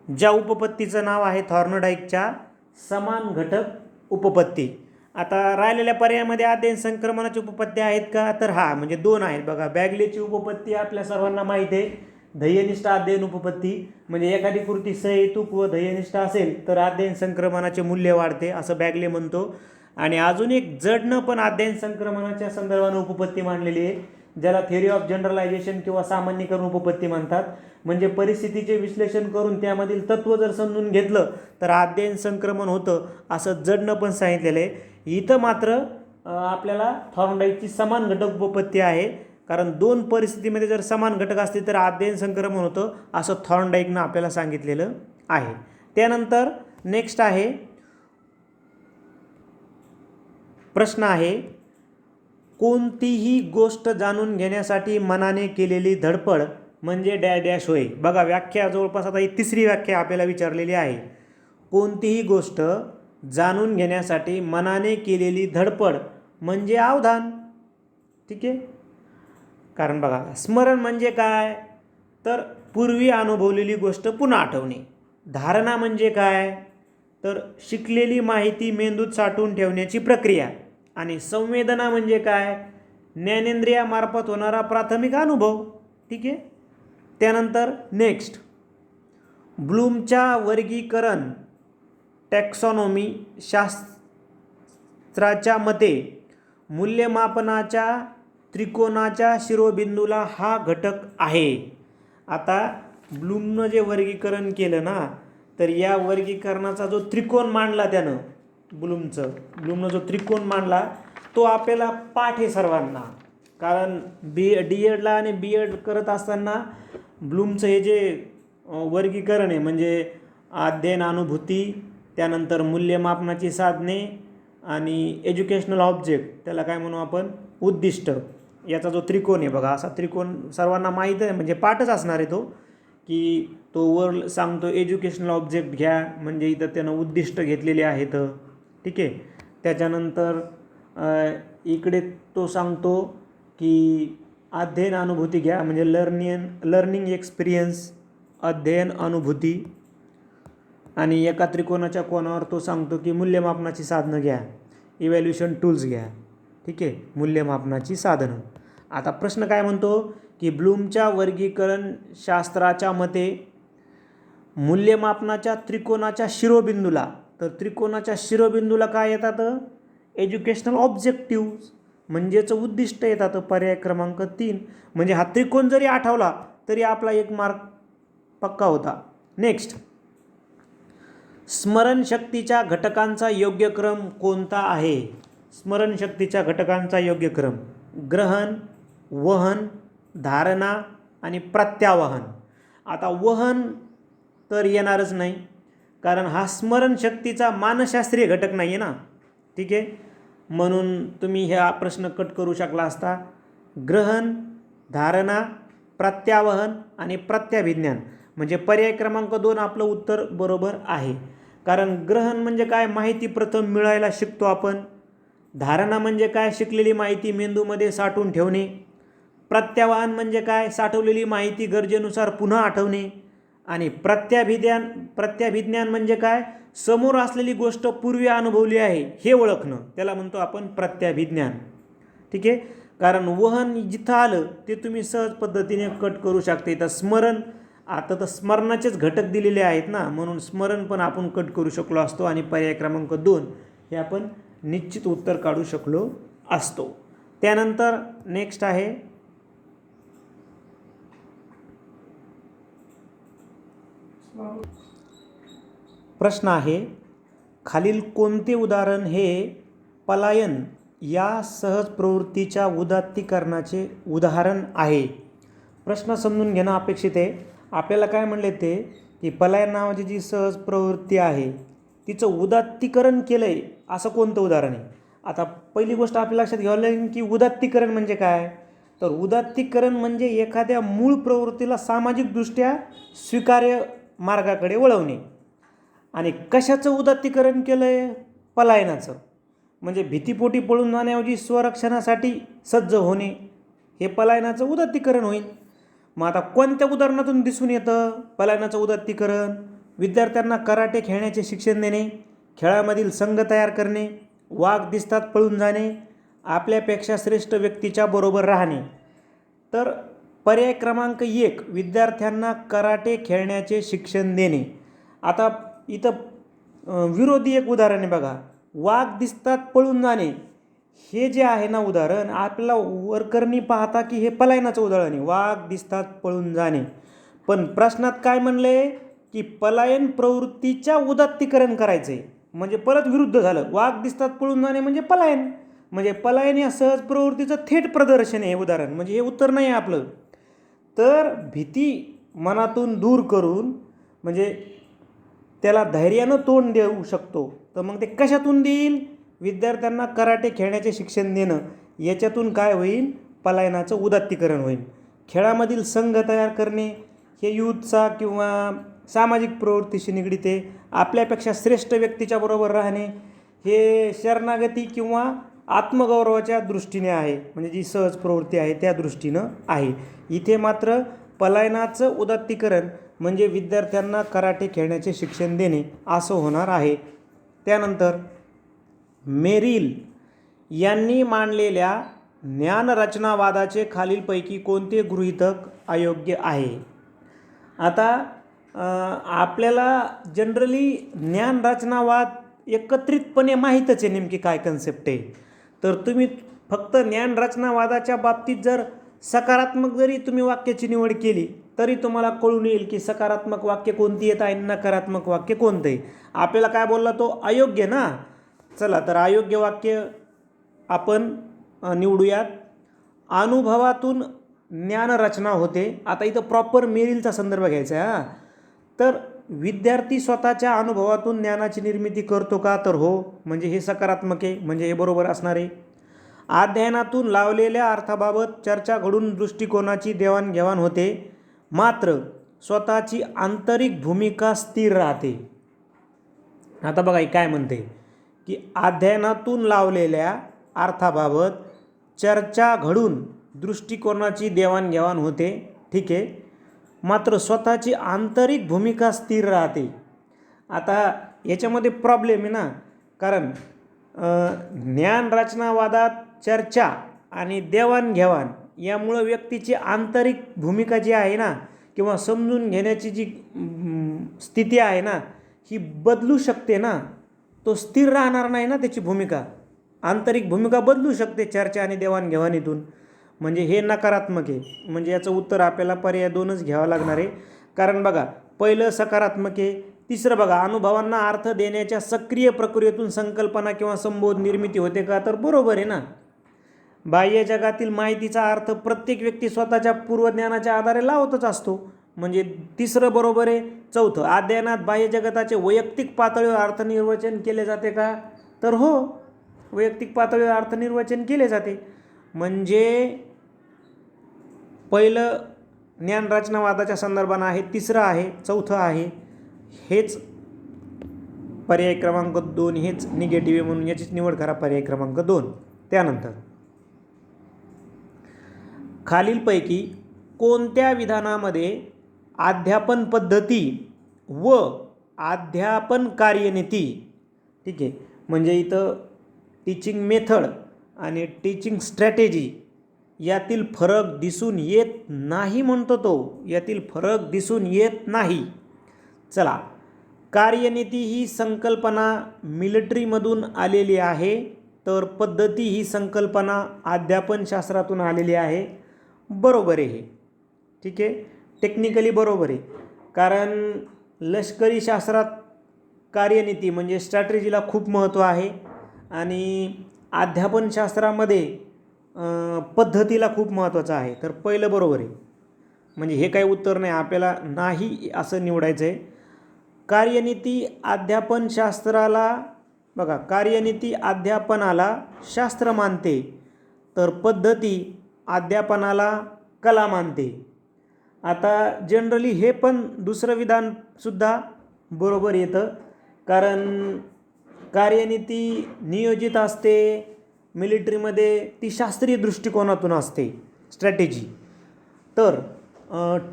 ज्या उपपत्तीचं नाव आहे थॉर्नडाईकच्या समान घटक उपपत्ती. आता राहिलेल्या पर्यायामध्ये अध्ययन संक्रमणाची उपपत्ती आहेत का? तर हा म्हणजे 2 आहेत बघा. बॅगलेची उपपत्ती आपल्या सर्वांना माहीत आहे, ध्येयनिष्ठ अध्ययन उपपत्ती. म्हणजे एखादी कृती सहेतुक व ध्येयनिष्ठ असेल तर अध्ययन संक्रमणाचे मूल्य वाढते असं बॅगले म्हणतो. आणि अजून एक जडनं पण अध्ययन संक्रमणाच्या संदर्भानं उपपत्ती मांडलेली आहे, ज्याला थेअरी ऑफ जनरलायझेशन किंवा सामान्यीकरण उपपत्ती म्हणतात. म्हणजे परिस्थितीचे विश्लेषण करून त्यामधील तत्त्व जर समजून घेतलं तर अध्ययन संक्रमण होतं असं जडनं पण सांगितलेलं आहे. इथं मात्र आपल्याला थॉर्नडाईकची समान घटक उपपत्ती आहे, कारण दोन परिस्थितीमध्ये जर समान घटक असतील तर अध्ययन संक्रमण होतं असं थॉर्नडाईकनं आपल्याला सांगितलेलं आहे. त्यानंतर नेक्स्ट आहे, प्रश्न आहे, कोणतीही गोष्ट जाणून घेण्यासाठी मनाने केलेली धडपड म्हणजे डॅश डॅश होय. बघा व्याख्या जवळपास आता ही तिसरी व्याख्या आपल्याला विचारलेली आहे. कोणतीही गोष्ट जाणून घेण्यासाठी मनाने केलेली धडपड म्हणजे अवधान, ठीक आहे. कारण बघा स्मरण म्हणजे काय, तर पूर्वी अनुभवलेली गोष्ट पुन्हा आठवणे. धारणा म्हणजे काय, तर शिकलेली माहिती मेंदूत साठवून ठेवण्याची प्रक्रिया. आणि संवेदना म्हणजे काय, ज्ञानेंद्रियामार्फत होणारा प्राथमिक अनुभव, ठीक आहे. त्यानंतर नेक्स्ट, ब्लूमच्या वर्गीकरण टॅक्सॉनॉमी शास्त्राच्या मते मूल्यमापनाच्या त्रिकोणाच्या शिरोबिंदूला हा घटक आहे. आता ब्लूमनं जे वर्गीकरण केलं ना, तर या वर्गीकरणाचा जो त्रिकोण मांडला त्यानं ब्लूमनं जो त्रिकोण मांडला तो आपल्याला पाठ आहे सर्वांना. कारण DEdला आणि BEd करत असताना ब्लूमचं हे जे वर्गीकरण आहे म्हणजे अध्ययन अनुभूती, त्यानंतर मूल्यमापनाची साधने आणि एज्युकेशनल ऑब्जेक्ट, त्याला काय म्हणू आपण उद्दिष्ट, याचा जो त्रिकोण आहे बघा, असा त्रिकोण सर्वांना माहीत आहे, म्हणजे पाठच असणार आहे तो, की तो वर सांगतो एज्युकेशनल ऑब्जेक्ट घ्या, म्हणजे इथं त्यानं उद्दिष्ट घेतलेले आहेत, ठीक आहे. त्याच्यानंतर इकडे तो सांगतो की अध्ययन अनुभूती घ्या, म्हणजे लर्निंग एक्सपिरियन्स, अध्ययन अनुभूती. आणि एका त्रिकोणाच्या कोणावर तो सांगतो की मूल्यमापनाची साधनं घ्या, इव्हॅल्युएशन टूल्स घ्या, ठीक आहे, मूल्यमापनाची साधनं. आता प्रश्न काय म्हणतो की ब्लूमच्या वर्गीकरण शास्त्राच्या मते मूल्यमापनाच्या त्रिकोणाच्या शिरोबिंदूला, तर त्रिकोणाच्या शिरोबिंदूला काय येतात? एज्युकेशनल ऑब्जेक्टिव्ह म्हणजेच उद्दिष्ट येतात, पर्याय क्रमांक 3. म्हणजे हा त्रिकोण जरी आठवला तरी आपला 1 मार्क पक्का होता. नेक्स्ट, स्मरणशक्तीच्या घटकांचा योग्य क्रम कोणता आहे? स्मरणशक्तीच्या घटकांचा योग्य क्रम ग्रहण, वहन, धारणा आणि प्रत्यावहन. आता वहन तर येणारच नाही, कारण हा स्मरणशक्तीचा मानसशास्त्रीय घटक नाही आहे ना. ठीक आहे, म्हणून तुम्ही हा प्रश्न कट करू शकला असता. ग्रहण, धारणा, प्रत्यावहन आणि प्रत्याभिज्ञान म्हणजे पर्याय क्रमांक 2 आपलं उत्तर बरोबर आहे. कारण ग्रहण म्हणजे काय? माहिती प्रथम मिळायला शिकतो आपण. धारणा म्हणजे काय? शिकलेली माहिती मेंदूमध्ये साठवून ठेवणे. प्रत्यावहन म्हणजे काय? साठवलेली माहिती गरजेनुसार पुन्हा आठवणे. आणि प्रत्याभिज्ञान म्हणजे काय? समोर असलेली गोष्ट पूर्वी अनुभवली आहे हे ओळखणं, त्याला म्हणतो आपण प्रत्याभिज्ञान. ठीक आहे, कारण वहन जिथं आलं ते तुम्ही सहज पद्धतीने कट करू शकते. तर स्मरण, आता तर स्मरणाचेच घटक दिलेले आहेत ना, म्हणून स्मरण पण आपण कट करू शकलो असतो आणि पर्याय क्रमांक 2 हे आपण निश्चित उत्तर काढू शकलो असतो. त्यानंतर नेक्स्ट आहे प्रश्न आहे, खालील कोणते उदाहरण हे पलायन या सहज प्रवृत्तीच्या उदात्तीकरणाचे उदाहरण आहे? प्रश्न समजून घेणं अपेक्षित आहे. आपल्याला काय म्हणले ते की पलायन नावाची जी सहज प्रवृत्ती आहे तिचं उदात्तीकरण केलं आहे असं कोणतं उदाहरण आहे? आता पहिली गोष्ट आपल्या लक्षात घ्यावी लागेल की उदात्तीकरण म्हणजे काय? तर उदात्तीकरण म्हणजे एखाद्या मूळ प्रवृत्तीला सामाजिकदृष्ट्या स्वीकार्य मार्गाकडे वळवणे. आणि कशाचं उदात्तीकरण केलं आहे? पलायनाचं. म्हणजे भीतीपोटी पळून जाण्याऐवजी स्वरक्षणासाठी सज्ज होणे हे पलायनाचं उदात्तीकरण होईल. मग आता कोणत्या उदाहरणातून दिसून येतं पलायनाचं उदात्तीकरण? विद्यार्थ्यांना कराटे खेळण्याचे शिक्षण देणे, खेळामधील संघ तयार करणे, वाघ दिसतात पळून जाणे, आपल्यापेक्षा श्रेष्ठ व्यक्तीच्या बरोबर राहणे. तर पर्याय क्रमांक 1 विद्यार्थ्यांना कराटे खेळण्याचे शिक्षण देणे. आता इथं विरोधी एक उदाहरण आहे बघा, वाघ दिसतात पळून जाणे. हे जे आहे ना उदाहरण, आपल्याला वरकरणी पाहता की हे पलायनाचं उदाहरण आहे, वाघ दिसतात पळून जाणे. पण प्रश्नात काय म्हणले की पलायन प्रवृत्तीच्या उदात्तीकरण करायचं आहे, म्हणजे परत विरुद्ध झालं. वाघ दिसतात पळून जाणे म्हणजे पलायन, म्हणजे पलायन या सहज प्रवृत्तीचं थेट प्रदर्शन आहे उदाहरण, म्हणजे हे उत्तर नाही आहे आपलं. तर भीती मनातून दूर करून म्हणजे त्याला धैर्यानं तोंड देऊ शकतो. तर मग ते कशातून देईल? विद्यार्थ्यांना कराटे खेळण्याचे शिक्षण देणं, याच्यातून काय होईल? पलायनाचं उदात्तीकरण होईल. खेळामधील संघ तयार करणे हे युथचा किंवा सामाजिक प्रवृत्तीशी निगडीत आहे. आपल्यापेक्षा श्रेष्ठ व्यक्तीच्या बरोबर राहणे हे शरणागती किंवा आत्मगौरवाच्या दृष्टीने आहे, म्हणजे जी सहज प्रवृत्ती आहे त्या दृष्टीनं आहे. इथे मात्र पलायनाचं उदात्तीकरण म्हणजे विद्यार्थ्यांना कराटे खेळण्याचे शिक्षण देणे असं होणार आहे. त्यानंतर मेरिल यांनी मांडलेल्या ज्ञानरचनावादाचे खालीलपैकी कोणते गृहीतक अयोग्य आहे? आता आपल्याला जनरली ज्ञानरचनावाद एकत्रितपणे माहीतच आहे नेमकी काय कन्सेप्ट आहे. तर तुम्ही फक्त ज्ञानरचनावादाच्या बाबतीत जर सकारात्मक जरी तुम्ही वाक्याची निवड केली तरी तुम्हाला कळून येईल की सकारात्मक वाक्य कोणती येत आहे, नकारात्मक वाक्य कोणतं आहे. आपल्याला काय बोलला तो? अयोग्य ना. चला तर अयोग्य वाक्य आपण निवडूयात. अनुभवातून ज्ञानरचना होते. आता इथं प्रॉपर मेरिलचा संदर्भ घ्यायचा आहे हां. तर विद्यार्थी स्वतःच्या अनुभवातून ज्ञानाची निर्मिती करतो का? तर हो, म्हणजे हे सकारात्मक आहे, म्हणजे हे बरोबर असणार आहे. अध्ययनातून लावलेल्या अर्थाबाबत चर्चा घडून दृष्टिकोनाची देवाणघेवाण होते, मात्र स्वतःची आंतरिक भूमिका स्थिर राहते. आता बघा काय म्हणते की अध्ययनातून लावलेल्या अर्थाबाबत चर्चा घडून दृष्टिकोनाची देवाणघेवाण होते, ठीक आहे, मात्र स्वतःची आंतरिक भूमिका स्थिर राहते. आता याच्यामध्ये प्रॉब्लेम आहे ना, कारण ज्ञानरचनावादात चर्चा आणि देवाणघेवाण यामुळं व्यक्तीची आंतरिक भूमिका जी आहे ना किंवा समजून घेण्याची जी स्थिती आहे ना ही बदलू शकते ना, तो स्थिर राहणार नाही ना, त्याची भूमिका आंतरिक भूमिका बदलू शकते चर्चा आणि देवाणघेवाणीतून. म्हणजे हे नकारात्मक आहे. म्हणजे याचं उत्तर आपल्याला पर्याय 2च घ्यावं लागणार आहे. कारण बघा, पहिलं सकारात्मक आहे. तिसरं बघा, अनुभवांना अर्थ देण्याच्या सक्रिय प्रक्रियेतून संकल्पना किंवा संबोध निर्मिती होते का, तर बरोबर आहे ना. बाह्य जगातील माहितीचा अर्थ प्रत्येक व्यक्ती स्वतःच्या पूर्वज्ञानाच्या आधारे लावतच असतो. म्हणजे तिसरं बरोबर आहे. चौथं, अध्ययनात बाह्य जगताचे वैयक्तिक पातळीवर अर्थनिर्वचन केले जाते का, तर हो, वैयक्तिक पातळीवर अर्थनिर्वचन केले जाते. म्हणजे पहिलं ज्ञानरचनावादाच्या संदर्भानं आहे, तिसरं आहे, चौथं आहे. हेच पर्याय क्रमांक 2 हेच निगेटिव्ह आहे, म्हणून याचीच निवड करा, पर्याय क्रमांक 2. त्यानंतर खालीलपैकी कोणत्या विधानामध्ये अध्यापन पद्धती व अध्यापन कार्यनीती, ठीक आहे, म्हणजे इथं टीचिंग मेथड आणि टीचिंग स्ट्रॅटेजी यातील फरक दिसून येत नाही म्हणतो तो, यातील फरक दिसून येत नाही. चला, कार्यनीती ही संकल्पना मिलिटरीमधून आलेली आहे, तर पद्धती ही संकल्पना अध्यापनशास्त्रातून आलेली आहे. बरोबर आहे हे, ठीक आहे, टेक्निकली बरोबर आहे. कारण लष्करी शास्त्रात कार्यनीती म्हणजे स्ट्रॅटेजीला खूप महत्त्व आहे आणि अध्यापनशास्त्रामध्ये पद्धतीला खूप महत्त्वाचं आहे. तर पहिलं बरोबर आहे. म्हणजे हे काही उत्तर नाही, आपल्याला नाही असं निवडायचं आहे. कार्यनीती अध्यापनशास्त्राला बघा, कार्यनीती अध्यापनाला शास्त्र मानते, तर पद्धती अध्यापनाला कला मानते. आता जनरली हे पण दुसरं विधानसुद्धा बरोबर येतं. कारण कार्यनीती नियोजित असते मिलिटरीमध्ये, ती शास्त्रीय दृष्टिकोनातून असते स्ट्रॅटेजी. तर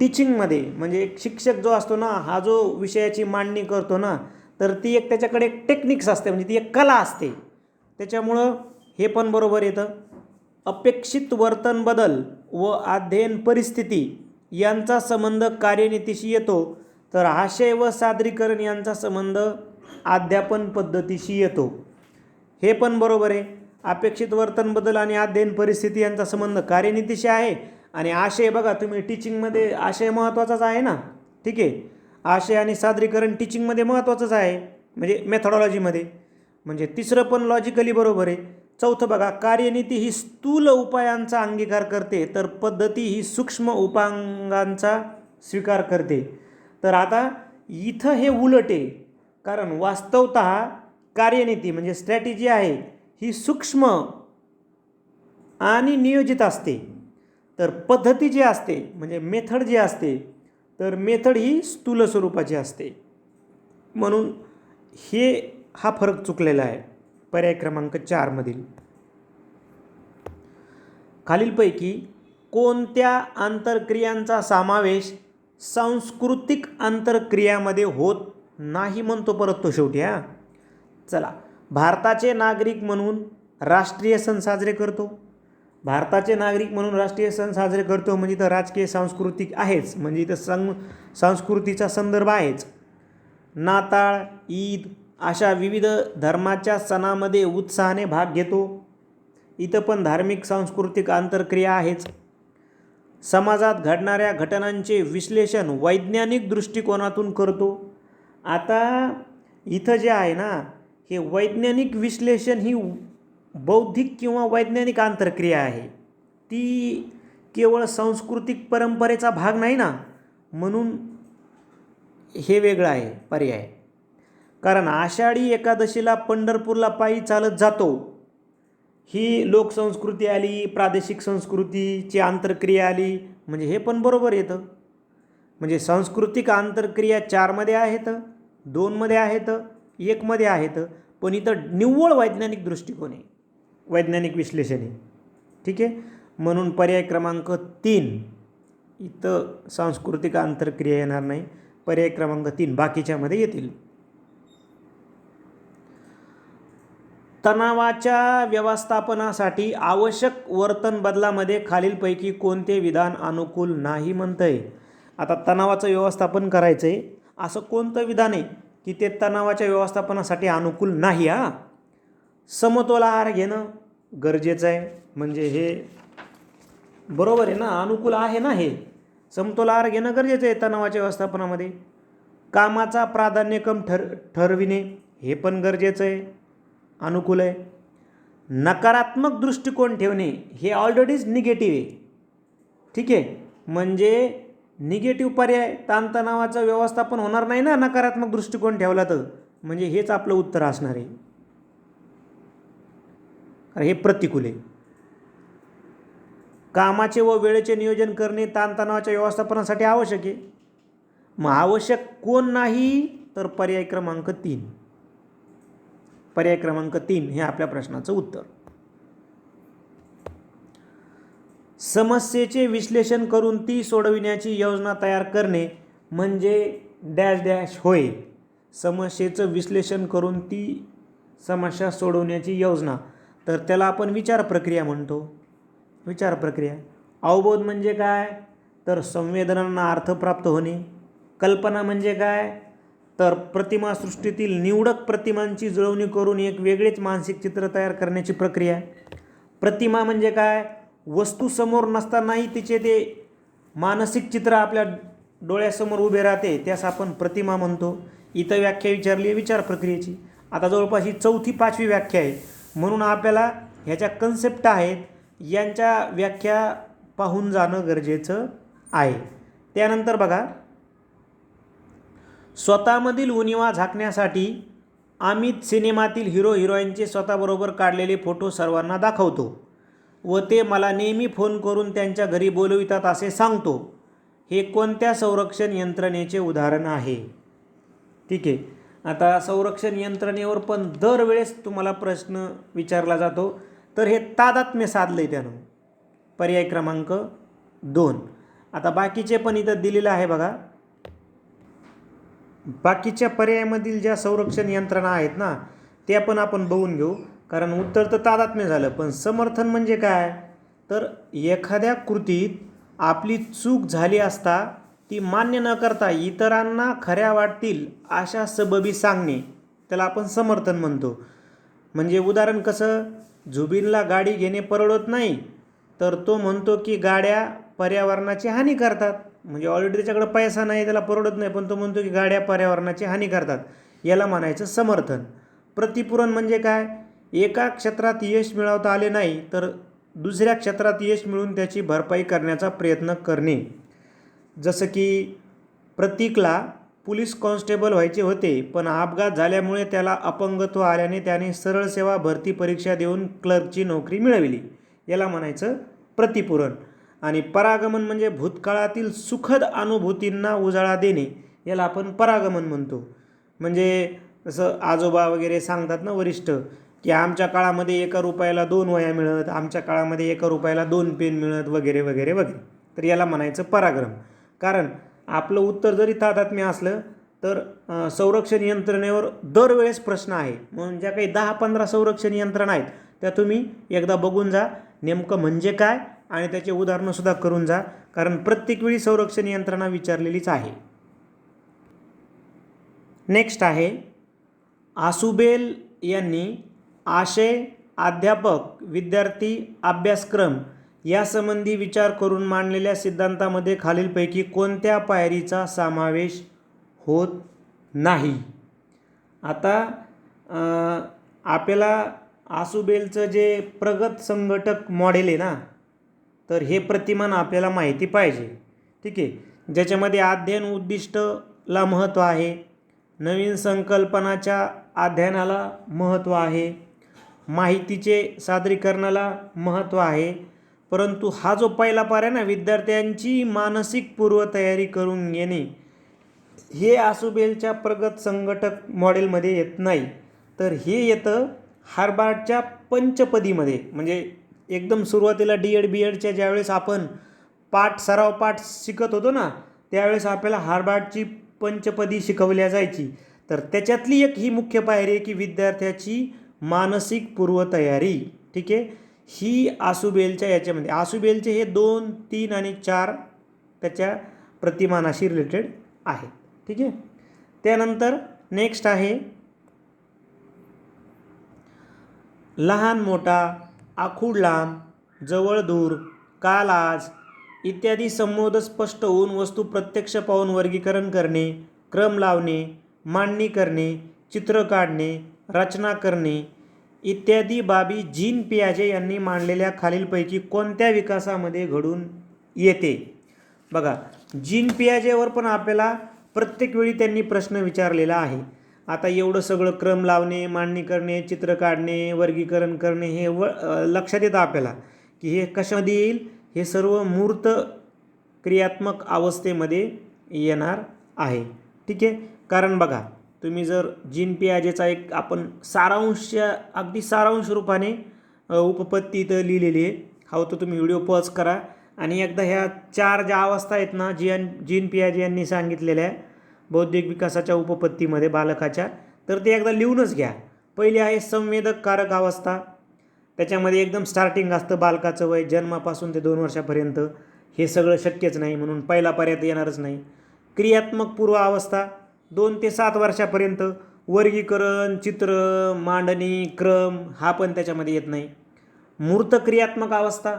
टीचिंगमध्ये म्हणजे एक शिक्षक जो असतो ना, हा जो विषयाची मांडणी करतो ना, तर ती एक त्याच्याकडे एक टेक्निक्स असते, म्हणजे ती एक कला असते. त्याच्यामुळं हे पण बरोबर येतं. अपेक्षित वर्तन बदल व अध्ययन परिस्थिती यांचा संबंध कार्यनीतीशी येतो, तर आशय व सादरीकरण यांचा संबंध अध्यापन पद्धतीशी येतो. हे पण बरोबर आहे. अपेक्षित वर्तन बदल आणि अध्ययन परिस्थिती यांचा संबंध कार्यनीतीशी आहे. आणि आशय बघा, तुम्ही टीचिंगमध्ये आशय महत्त्वाचाच आहे ना, ठीक आहे, आशय आणि सादरीकरण टीचिंगमध्ये महत्त्वाचंच आहे, म्हणजे मेथॉडॉलॉजीमध्ये. म्हणजे तिसरं पण लॉजिकली बरोबर आहे. चौथं बघा, कार्यनीती ही स्थूल उपायांचा अंगीकार करते, तर पद्धती ही सूक्ष्म उपायांचा स्वीकार करते. तर आता इथं हे उलट आहे. कारण वास्तवतः कार्यनीती म्हणजे स्ट्रॅटेजी आहे ही सूक्ष्म आणि नियोजित असते, तर पद्धती जी असते म्हणजे मेथड जी असते, तर मेथड ही स्थूल स्वरूपाची असते. म्हणून हा फरक चुकलेला आहे पर्याय क्रमांक 4 मधील. खालीलपैकी कोणत्या आंतरक्रियांचा समावेश सांस्कृतिक आंतरक्रियामध्ये होत नाही म्हणतो परत तो शेवटी. चला, भारताचे नागरिक म्हणून राष्ट्रीय सण साजरे करतो. भारताचे नागरिक म्हणून राष्ट्रीय सण साजरे करतो म्हणजे इथं राजकीय सांस्कृतिक आहेच, म्हणजे इथं संस्कृतीचा संदर्भ आहेच. नाताळ, ईद अशा विविध धर्माच्या सणामध्ये उत्साहाने भाग घेतो. इथं पण धार्मिक सांस्कृतिक आंतरक्रिया आहेच. समाजात घडणाऱ्या घटनांचे विश्लेषण वैज्ञानिक दृष्टिकोनातून करतो. आता इथं जे आहे ना, हे वैज्ञानिक विश्लेषण ही बौद्धिक किंवा वैज्ञानिक आंतरक्रिया आहे, ती केवळ सांस्कृतिक परंपरेचा भाग नाही ना, म्हणून हे वेगळं आहे पर्याय. कारण आषाढी एकादशीला पंढरपूरला पायी चालत जातो, ही लोकसंस्कृती आली, प्रादेशिक संस्कृतीची आंतरक्रिया आली, म्हणजे हे पण बरोबर येतं. म्हणजे सांस्कृतिक आंतरक्रिया 4 मध्ये आहेत, 2 मध्ये आहेत, 1 मध्ये आहेत, पण इथं निव्वळ वैज्ञानिक दृष्टिकोन आहे, वैज्ञानिक विश्लेषण आहे, ठीक आहे. म्हणून पर्याय क्रमांक 3 इथं सांस्कृतिक आंतरक्रिया येणार नाही, पर्याय क्रमांक 3 बाकीच्यामध्ये येतील. तणावाच्या व्यवस्थापनासाठी आवश्यक वर्तन बदलामध्ये खालीलपैकी कोणते विधान अनुकूल नाही म्हणतंय. आता तणावाचं व्यवस्थापन करायचं आहे असं कोणतं विधान आहे की ते तणावाच्या व्यवस्थापनासाठी अनुकूल नाही. समतोल आहार घेणं गरजेचं आहे, म्हणजे हे बरोबर आहे ना, अनुकूल आहे ना. हे समतोल आहार घेणं गरजेचं आहे तणावाच्या व्यवस्थापनामध्ये. कामाचा प्राधान्यक्रम ठरविणे हे पण गरजेचं आहे, अनुकूल आहे. नकारात्मक दृष्टिकोन ठेवणे हे ऑलरेडीच निगेटिव्ह आहे. ठीक आहे, म्हणजे निगेटिव्ह पर्याय ताणतणावाचं व्यवस्थापन होणार नाही ना नकारात्मक दृष्टिकोन ठेवला तर. म्हणजे हेच आपलं उत्तर असणार आहे, कारण हे प्रतिकूल आहे. कामाचे व वेळेचे नियोजन करणे ताणतणावाच्या व्यवस्थापनासाठी आवश्यक आहे. मग आवश्यक कोण नाही, तर पर्याय क्रमांक 3. पर्याय क्रमांक 3 हे आपल्या प्रश्नाचं उत्तर. समस्येचे विश्लेषण करून ती सोडविण्याची योजना तयार करणे म्हणजे डॅश डॅश होय. समस्येचं विश्लेषण करून ती समस्या सोडवण्याची योजना, तर त्याला आपण विचार प्रक्रिया म्हणतो. विचार प्रक्रिया. अवबोध म्हणजे काय, तर संवेदनांना अर्थ प्राप्त होणे. कल्पना म्हणजे काय, तर प्रतिमा सृष्टीतील निवडक प्रतिमांची जुळवणी करून एक वेगळेच मानसिक चित्र तयार करण्याची प्रक्रिया. प्रतिमा म्हणजे काय, वस्तू समोर नसतानाही तिचे ते मानसिक चित्र आपल्या डोळ्यासमोर उभे राहते, त्यास आपण प्रतिमा म्हणतो. इथं व्याख्या विचारली आहे विचार प्रक्रियेची. आता जवळपास ही 4थी-5वी व्याख्या आहे, म्हणून आपल्याला ह्याच्या कन्सेप्ट आहेत, यांच्या व्याख्या पाहून जाणं गरजेचं आहे. त्यानंतर बघा, स्वतःमधील उणिवा झाकण्यासाठी अमित सिनेमातील हिरो हिरोईनचे स्वतःबरोबर काढलेले फोटो सर्वांना दाखवतो व ते मला नेहमी फोन करून त्यांच्या घरी बोलवितात असे सांगतो. हे कोणत्या संरक्षण यंत्रणेचे उदाहरण आहे? ठीक आहे, आता संरक्षण यंत्रणेवर पण दरवेळेस तुम्हाला प्रश्न विचारला जातो, तर हे तादात्म्य साधलं आहे त्यानं. पर्याय क्रमांक 2. आता बाकीचे पण इथं दिलेलं आहे बघा. बाकीच्या पर्यायामधील ज्या संरक्षण यंत्रणा आहेत ना, त्या पण आपण बघून घेऊ, कारण उत्तर तर तादात्म्य झालं. पण समर्थन म्हणजे काय, तर एखाद्या कृतीत आपली चूक झाली असता ती मान्य न करता इतरांना खऱ्या वाटतील अशा सबबी सांगणे, त्याला आपण समर्थन म्हणतो. म्हणजे उदाहरण कसं, जुबिनला गाडी घेणे परवडत नाही, तर तो म्हणतो की गाड्या पर्यावरणाची हानी करतात. म्हणजे ऑलरेडी त्याच्याकडे पैसा नाही, त्याला परवडत नाही, पण तो म्हणतो की गाड्या पर्यावरणाची हानी करतात. याला म्हणायचं समर्थन. प्रतिपूरण म्हणजे काय, एका क्षेत्रात यश मिळवता आले नाही तर दुसऱ्या क्षेत्रात यश मिळवून त्याची भरपाई करण्याचा प्रयत्न करणे. जसं की प्रतीकला पोलीस कॉन्स्टेबल व्हायचे होते, पण अपघात झाल्यामुळे त्याला अपंगत्व आल्याने त्याने सरळ सेवा भरती परीक्षा देऊन क्लर्कची नोकरी मिळवली. याला म्हणायचं प्रतिपूरण. आणि परागमन म्हणजे भूतकाळातील सुखद अनुभूतींना उजाळा देणे, याला आपण परागमन म्हणतो. म्हणजे जसं आजोबा वगैरे सांगतात ना वरिष्ठ, की आमच्या काळामध्ये 1 रुपयाला 2 वह्या मिळत, आमच्या काळामध्ये 1 रुपयाला 2 पेन मिळत, वगैरे वगैरे वगैरे. तर याला म्हणायचं परागमन. कारण आपलं उत्तर जरी तादात्म्य असलं तर संरक्षण यंत्रणेवर दरवेळेस प्रश्न आहे. म्हणून ज्या काही 10-15 संरक्षण यंत्रणा आहेत त्या तुम्ही एकदा बघून जा, नेमकं म्हणजे काय, आणि त्याचे उदाहरणंसुद्धा करून जा, कारण प्रत्येक वेळी संरक्षण यंत्रणा विचारलेलीच आहे. नेक्स्ट आहे, आसुबेल यांनी आशय, अध्यापक, विद्यार्थी, अभ्यासक्रम यासंबंधी विचार करून मांडलेल्या सिद्धांतामध्ये खालीलपैकी कोणत्या पायरीचा समावेश होत नाही? आता आपल्याला आसुबेलचं जे प्रगत संघटक मॉडेल आहे ना, तर हे प्रतिमान आपल्याला माहिती पाहिजे. ठीक आहे, ज्याच्यामध्ये अध्ययन उद्दिष्टला महत्त्व आहे, नवीन संकल्पनाच्या अध्ययनाला महत्त्व आहे, माहितीचे सादरीकरणाला महत्त्व आहे. परंतु हा जो पहिला पार आहे ना, विद्यार्थ्यांची मानसिक पूर्वतयारी करून घेणे, हे आसुबेलच्या प्रगत संघटक मॉडेलमध्ये येत नाही. तर हे येतं हार्वर्डच्या पंचपदीमध्ये. म्हणजे एकदम सुरुवातीला डी.एड. बी.एडच्या ज्यावेळेस आपण सराव पाठ शिकत होतो ना, त्यावेळेस आपल्याला हार्वर्डची पंचपदी शिकवल्या जायची. तर त्याच्यातली एक ही मुख्य पायरी आहे की विद्यार्थ्याची मानसिक पूर्वतयारी. ठीक आहे, ही आसुबेलच्या याच्यामध्ये, आसुबेलचे हे 2, 3 आणि 4 त्याच्या प्रतिमानाशी रिलेटेड आहेत. ठीक आहे, त्यानंतर नेक्स्ट आहे लहान मोठा, आखूड लांब, जवळ दूर, काल आज इत्यादी संबोध स्पष्ट होऊन वस्तू प्रत्यक्ष पाहून वर्गीकरण करणे, क्रम लावणे, मांडणी करणे, चित्र काढणे, रचना करणे इत्यादी बाबी जीन पियाजे यांनी मांडलेल्या खालीलपैकी कोणत्या विकासामध्ये घडून येते? बघा, जीन पियाजेवर पण आपल्याला प्रत्येक वेळी त्यांनी प्रश्न विचारलेला आहे. आता एवढं सगळं क्रम लावणे, मांडणी करणे, चित्र काढणे, वर्गीकरण करणे हे लक्षात येतं आपल्याला की हे कशामध्ये येईल? हे सर्व मूर्त क्रियात्मक अवस्थेमध्ये येणार आहे. ठीक आहे. कारण बघा, तुम्ही जर जीन पियाजेचा एक आपण अगदी सारांश रूपाने उपपत्ती इथं लिहिलेली आहे. हा तर तुम्ही व्हिडिओ पॉज करा आणि एकदा ह्या 4 ज्या अवस्था आहेत ना जीन पियाजे यांनी सांगितलेल्या बौद्धिक विकासाच्या उपपत्तीमध्ये बालकाच्या, तर ते एकदा लिहूनच घ्या. पहिली आहे संवेदक कारक अवस्था. त्याच्यामध्ये एकदम स्टार्टिंग असतं बालकाचं वय जन्मापासून ते 2 वर्षापर्यंत. हे सगळं शक्यच नाही म्हणून पहिला पर्याय येणारच नाही. क्रियात्मक पूर्व अवस्था 2 ते 7 वर्षापर्यंत. वर्गीकरण, चित्र, मांडणी, क्रम हा पण त्याच्यामध्ये येत नाही. मूर्त क्रियात्मक अवस्था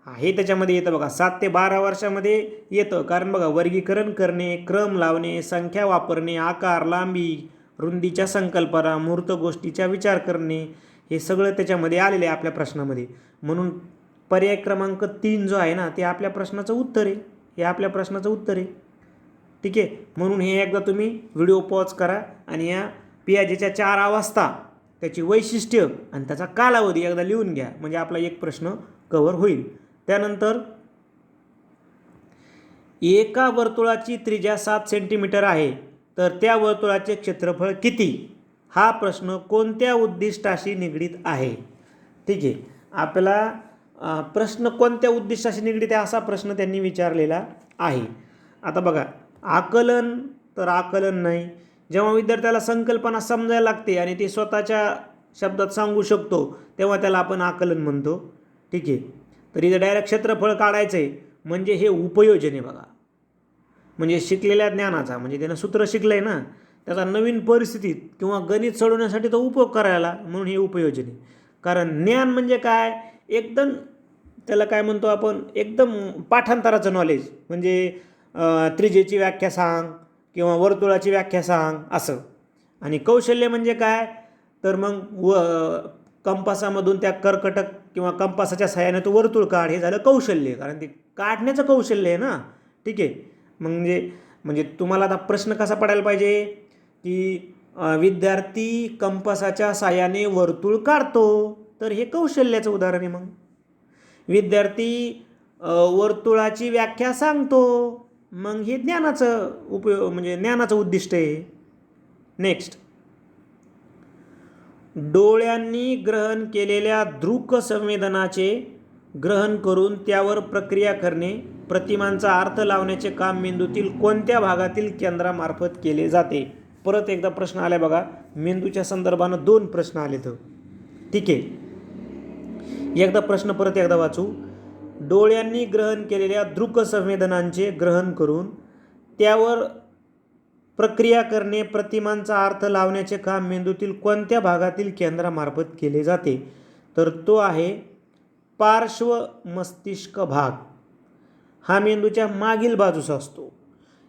हे त्याच्यामध्ये येतं बघा. 7 ते 12 वर्षामध्ये येतं. कारण बघा, वर्गीकरण करणे, क्रम लावणे, संख्या वापरणे, आकार, लांबी, रुंदीच्या संकल्पना, मूर्त गोष्टीचा विचार करणे हे सगळं त्याच्यामध्ये आलेलं आहे आपल्या प्रश्नामध्ये. म्हणून पर्याय क्रमांक 3 जो आहे ना ते आपल्या प्रश्नाचं उत्तर आहे. हे आपल्या प्रश्नाचं उत्तर आहे. ठीक आहे. म्हणून हे एकदा तुम्ही व्हिडिओ पॉज करा आणि या पियाजेच्या 4 अवस्था, त्याची वैशिष्ट्य आणि त्याचा कालावधी एकदा लिहून घ्या. म्हणजे आपला एक प्रश्न कव्हर होईल. त्यानंतर एका वर्तुळाची त्रिज्या 7 सेंटीमीटर आहे तर त्या वर्तुळाचे क्षेत्रफळ किती? हा प्रश्न कोणत्या उद्दिष्टाशी निगडीत आहे? ठीक आहे. आपल्याला प्रश्न कोणत्या उद्दिष्टाशी निगडीत आहे असा प्रश्न त्यांनी विचारलेला आहे. आता बघा, आकलन तर आकलन नाही. जेव्हा विद्यार्थ्याला संकल्पना समजायला लागते आणि ते स्वतःच्या शब्दात सांगू शकतो तेव्हा त्याला आपण आकलन म्हणतो. ठीक आहे. तर इथं डायरेक्ट क्षेत्रफळ काढायचं आहे म्हणजे हे उपयोजन आहे बघा. म्हणजे शिकलेल्या ज्ञानाचा, म्हणजे त्यानं सूत्र शिकलं आहे ना, त्याचा नवीन परिस्थितीत किंवा गणित सोडवण्यासाठी तो उपयोग करायला, म्हणून हे उपयोजन आहे. कारण ज्ञान म्हणजे काय? एकदम त्याला काय म्हणतो आपण, एकदम पाठांतराचं नॉलेज. म्हणजे त्रिज्येची व्याख्या सांग किंवा वर्तुळाची व्याख्या सांग असं. आणि कौशल्य म्हणजे काय? तर मग कंपासामधून त्या कर्कटक किंवा कंपासाच्या सहाय्याने तो वर्तुळ काढ, हे झालं कौशल्य. कारण ते काढण्याचं कौशल्य आहे ना. ठीक आहे. म्हणजे तुम्हाला आता प्रश्न कसा पडायला पाहिजे की विद्यार्थी कंपासाच्या सहाय्याने वर्तुळ काढतो, तर हे कौशल्याचं उदाहरण आहे. मग विद्यार्थी वर्तुळाची व्याख्या सांगतो, मग हे ज्ञानाचं म्हणजे ज्ञानाचं उद्दिष्ट आहे. नेक्स्ट, डोळ्यांनी ग्रहण केलेल्या दृक संवेदनाचे ग्रहण करून त्यावर प्रक्रिया करणे, प्रतिमांचा अर्थ लावण्याचे काम मेंदूतील कोणत्या भागातील केंद्रामार्फत केले जाते? परत एकदा प्रश्न आला बघा. मेंदूच्या संदर्भानं 2 प्रश्न आले तर. ठीक आहे. एकदा प्रश्न परत एकदा वाचू. डोळ्यांनी ग्रहण केलेल्या दृक संवेदनांचे ग्रहण करून त्यावर प्रक्रिया करणे, प्रतिमांचा अर्थ लावण्याचे काम मेंदूतील कोणत्या भागातील केंद्रामार्फत केले जाते? तर तो आहे पार्श्व मस्तिष्क भाग. हा मेंदूच्या मागील बाजूस असतो.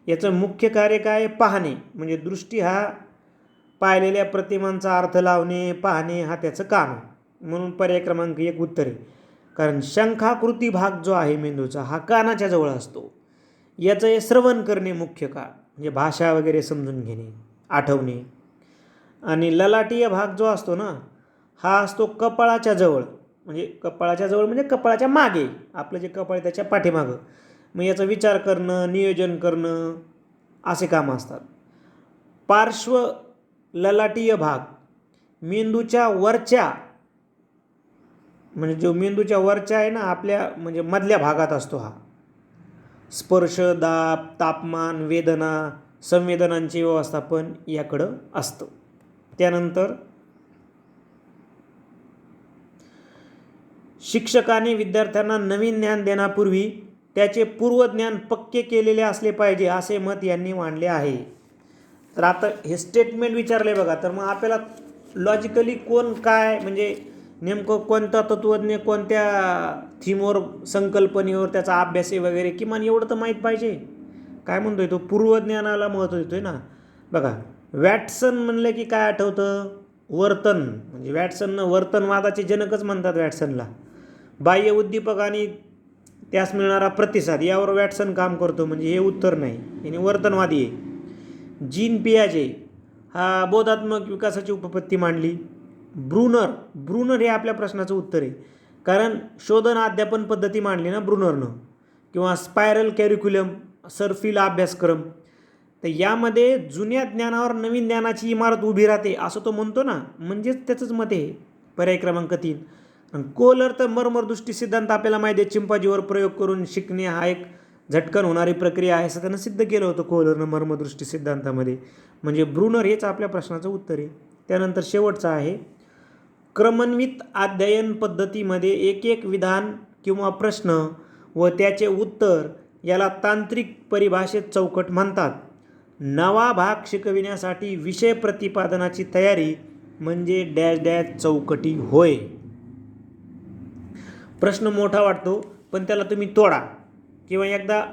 याचं मुख्य कार्य काय? पाहणे. म्हणजे दृष्टी हा पाहिलेल्या प्रतिमांचा अर्थ लावणे, पाहणे हा त्याचं काम आहे. म्हणून पर्याय क्रमांक 1 उत्तर आहे. कारण शंखाकृती भाग जो आहे मेंदूचा हा कानाच्या जवळ असतो. याचं हे श्रवण करणे मुख्य काळ, म्हणजे भाषा वगैरे समजून घेणे, आठवणे. आणि ललाटीय भाग जो असतो ना हा असतो कपाळाच्या जवळ. म्हणजे कपाळाच्या जवळ म्हणजे कपाळाच्या मागे, आपलं जे कपाळ त्याच्या पाठीमागं. मग याचा विचार करणं, नियोजन करणं असे कामं असतात. पार्श्व ललाटीय भाग मेंदूच्या वरच्या, म्हणजे जो मेंदूच्या वरच्या आहे ना आपल्या, म्हणजे मधल्या भागात असतो. हा स्पर्श, दाब, तापमान, वेदना, संवेदनांचे व्यवस्थापन याकडं असतं. त्यानंतर शिक्षकाने विद्यार्थ्यांना नवीन ज्ञान देण्यापूर्वी त्याचे पूर्वज्ञान पक्के केलेले असले पाहिजे असे मत यांनी मांडले आहे. तर आता हे स्टेटमेंट विचारले बघा, तर मग आपल्याला लॉजिकली कोण काय म्हणजे नेमकं कोणता तत्त्वज्ञ कोणत्या थीमवर संकल्पनेवर त्याचा अभ्यास आहे वगैरे किमान एवढं तर माहीत पाहिजे. काय म्हणतोय तो, पूर्वज्ञानाला महत्त्व देतोय ना. बघा वॅटसन म्हणलं की काय आठवतं, वर्तन. म्हणजे वॅटसननं वर्तनवादाचे जनकच म्हणतात वॅटसनला. बाह्य उद्दीपक आणि त्यास मिळणारा प्रतिसाद यावर वॅटसन काम करतो, म्हणजे हे उत्तर नाही, याने वर्तनवादी आहे. जीन पियाजे हा बोधात्मक विकासाची उपपत्ती मांडली. ब्रुनर हे आपल्या प्रश्नाचं उत्तर आहे, कारण शोधन अध्यापन पद्धती मांडली ना ब्रुनरनं. किंवा स्पायरल कॅरिक्युलम, सर्फिला अभ्यासक्रम. तर यामध्ये जुन्या ज्ञानावर नवीन ज्ञानाची इमारत उभी राहते असं तो म्हणतो ना, म्हणजेच त्याचंच मत आहे. पर्याय क्रमांक 3. आणि कोहलर तर मर्मदृष्टी सिद्धांत आपल्याला माहिती आहे, चिंपाजीवर प्रयोग करून शिकणे हा एक झटकन होणारी प्रक्रिया आहे असं त्यानं सिद्ध केलं होतं कोहलरनं मर्मदृष्टी सिद्धांतामध्ये. म्हणजे ब्रुनर हेच आपल्या प्रश्नाचं उत्तर आहे. त्यानंतर शेवटचं आहे, क्रमन्वित अध्ययन पद्धतीमध्ये एक एक विधान किंवा प्रश्न व त्याचे उत्तर याला तांत्रिक परिभाषेत चौकट म्हणतात. नवा भाग शिकविण्यासाठी विषय प्रतिपादनाची तयारी म्हणजे डॅश डॅश चौकटी होय. प्रश्न मोठा वाटतो, पण त्याला तुम्ही तोडा किंवा एकदा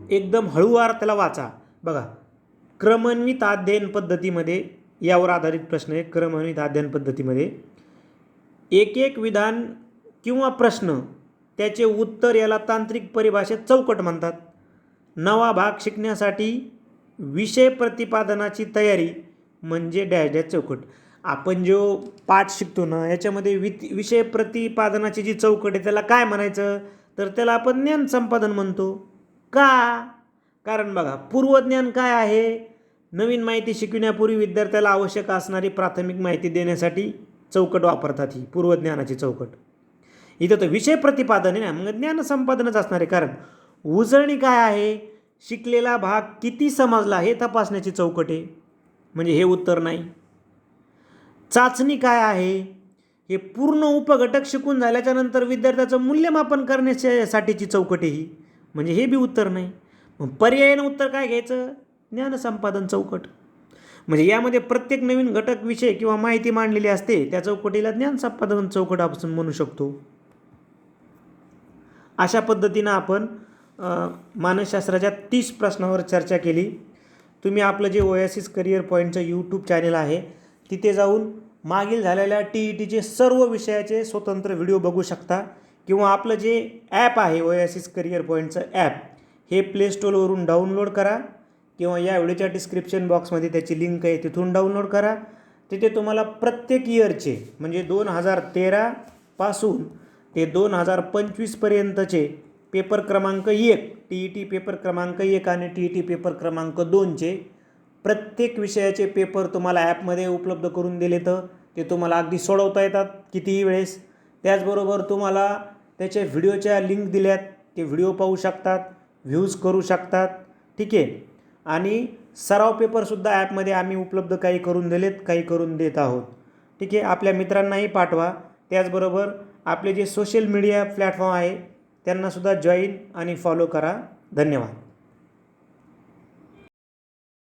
एकदम हळूवार त्याला वाचा. बघा क्रमन्वित अध्ययन पद्धतीमध्ये यावर आधारित प्रश्न आहे. क्रमन्वित अध्ययन पद्धतीमध्ये एक एक विधान किंवा प्रश्न त्याचे उत्तर याला तांत्रिक परिभाषेत चौकट म्हणतात. नवा भाग शिकण्यासाठी विषय प्रतिपादनाची तयारी म्हणजे डॅश डॅश चौकट. आपण जो पाठ शिकतो ना याच्यामध्ये विषय प्रतिपादनाची जी चौकट आहे त्याला काय म्हणायचं, तर त्याला आपण ज्ञान संपादन म्हणतो. का? कारण बघा पूर्वज्ञान काय आहे, नवीन माहिती शिकविण्यापूर्वी विद्यार्थ्याला आवश्यक असणारी प्राथमिक माहिती देण्यासाठी चौकट वापरतात, ही पूर्वज्ञानाची चौकट. इथं तर विषय प्रतिपादन आहे ना, मग ज्ञान संपादनच असणार आहे. कारण उजळणी काय आहे, शिकलेला भाग किती समजला हे तपासण्याची चौकट आहे, म्हणजे हे उत्तर नाही. चाचणी काय आहे, हे पूर्ण उपघटक शिकून झाल्याच्या नंतर विद्यार्थ्याचं मूल्यमापन करण्यासाठीची चौकट आहे ही, म्हणजे हे बी उत्तर नाही. मग पर्यायानं उत्तर काय घ्यायचं, ज्ञानसंपादन चौकट. म्हणजे यामध्ये प्रत्येक नवीन घटक विषय किंवा माहिती मांडलेली असते, त्या चौकटीला ज्ञानसंपादन चौकट आपण म्हणू शकतो. अशा पद्धतीनं आपण मानसशास्त्राच्या 30 प्रश्नावर चर्चा केली. तुम्ही आपलं जे ओएसिस करिअर पॉईंटचं यूट्यूब चॅनल आहे तिथे जाऊन मागील झालेल्या TETचे सर्व विषयाचे स्वतंत्र व्हिडिओ बघू शकता. किंवा आपलं जे ॲप आहे ओएसिस करिअर पॉईंटचं ॲप, हे प्ले स्टोअरवरून डाउनलोड करा किंवा या व्हिडिओच्या डिस्क्रिप्शन बॉक्समध्ये त्याची लिंक आहे, तिथून डाउनलोड करा. तिथे तुम्हाला प्रत्येक इयरचे म्हणजे 2013 पासून ते 2025 पर्यंतचे पेपर क्रमांक 1 TET पेपर क्रमांक 1 आणि TET पेपर क्रमांक 2चे प्रत्येक विषयाचे पेपर तुम्हाला ॲपमध्ये उपलब्ध करून दिले, तर ते तुम्हाला अगदी सोडवता येतात कितीही वेळेस. त्याचबरोबर तुम्हाला त्याच्या व्हिडिओच्या लिंक दिल्यात, ते व्हिडिओ पाहू शकतात, व्ह्यूज करू शकतात, ठीक आहे. आणि सराव पेपरसुद्धा ॲपमध्ये आम्ही उपलब्ध काही करून दिलेत, काही करून देत आहोत, ठीक आहे. आपल्या मित्रांनाही पाठवा. त्याचबरोबर आपले जे सोशल मीडिया प्लॅटफॉर्म आहे त्यांनासुद्धा जॉईन आणि फॉलो करा. धन्यवाद.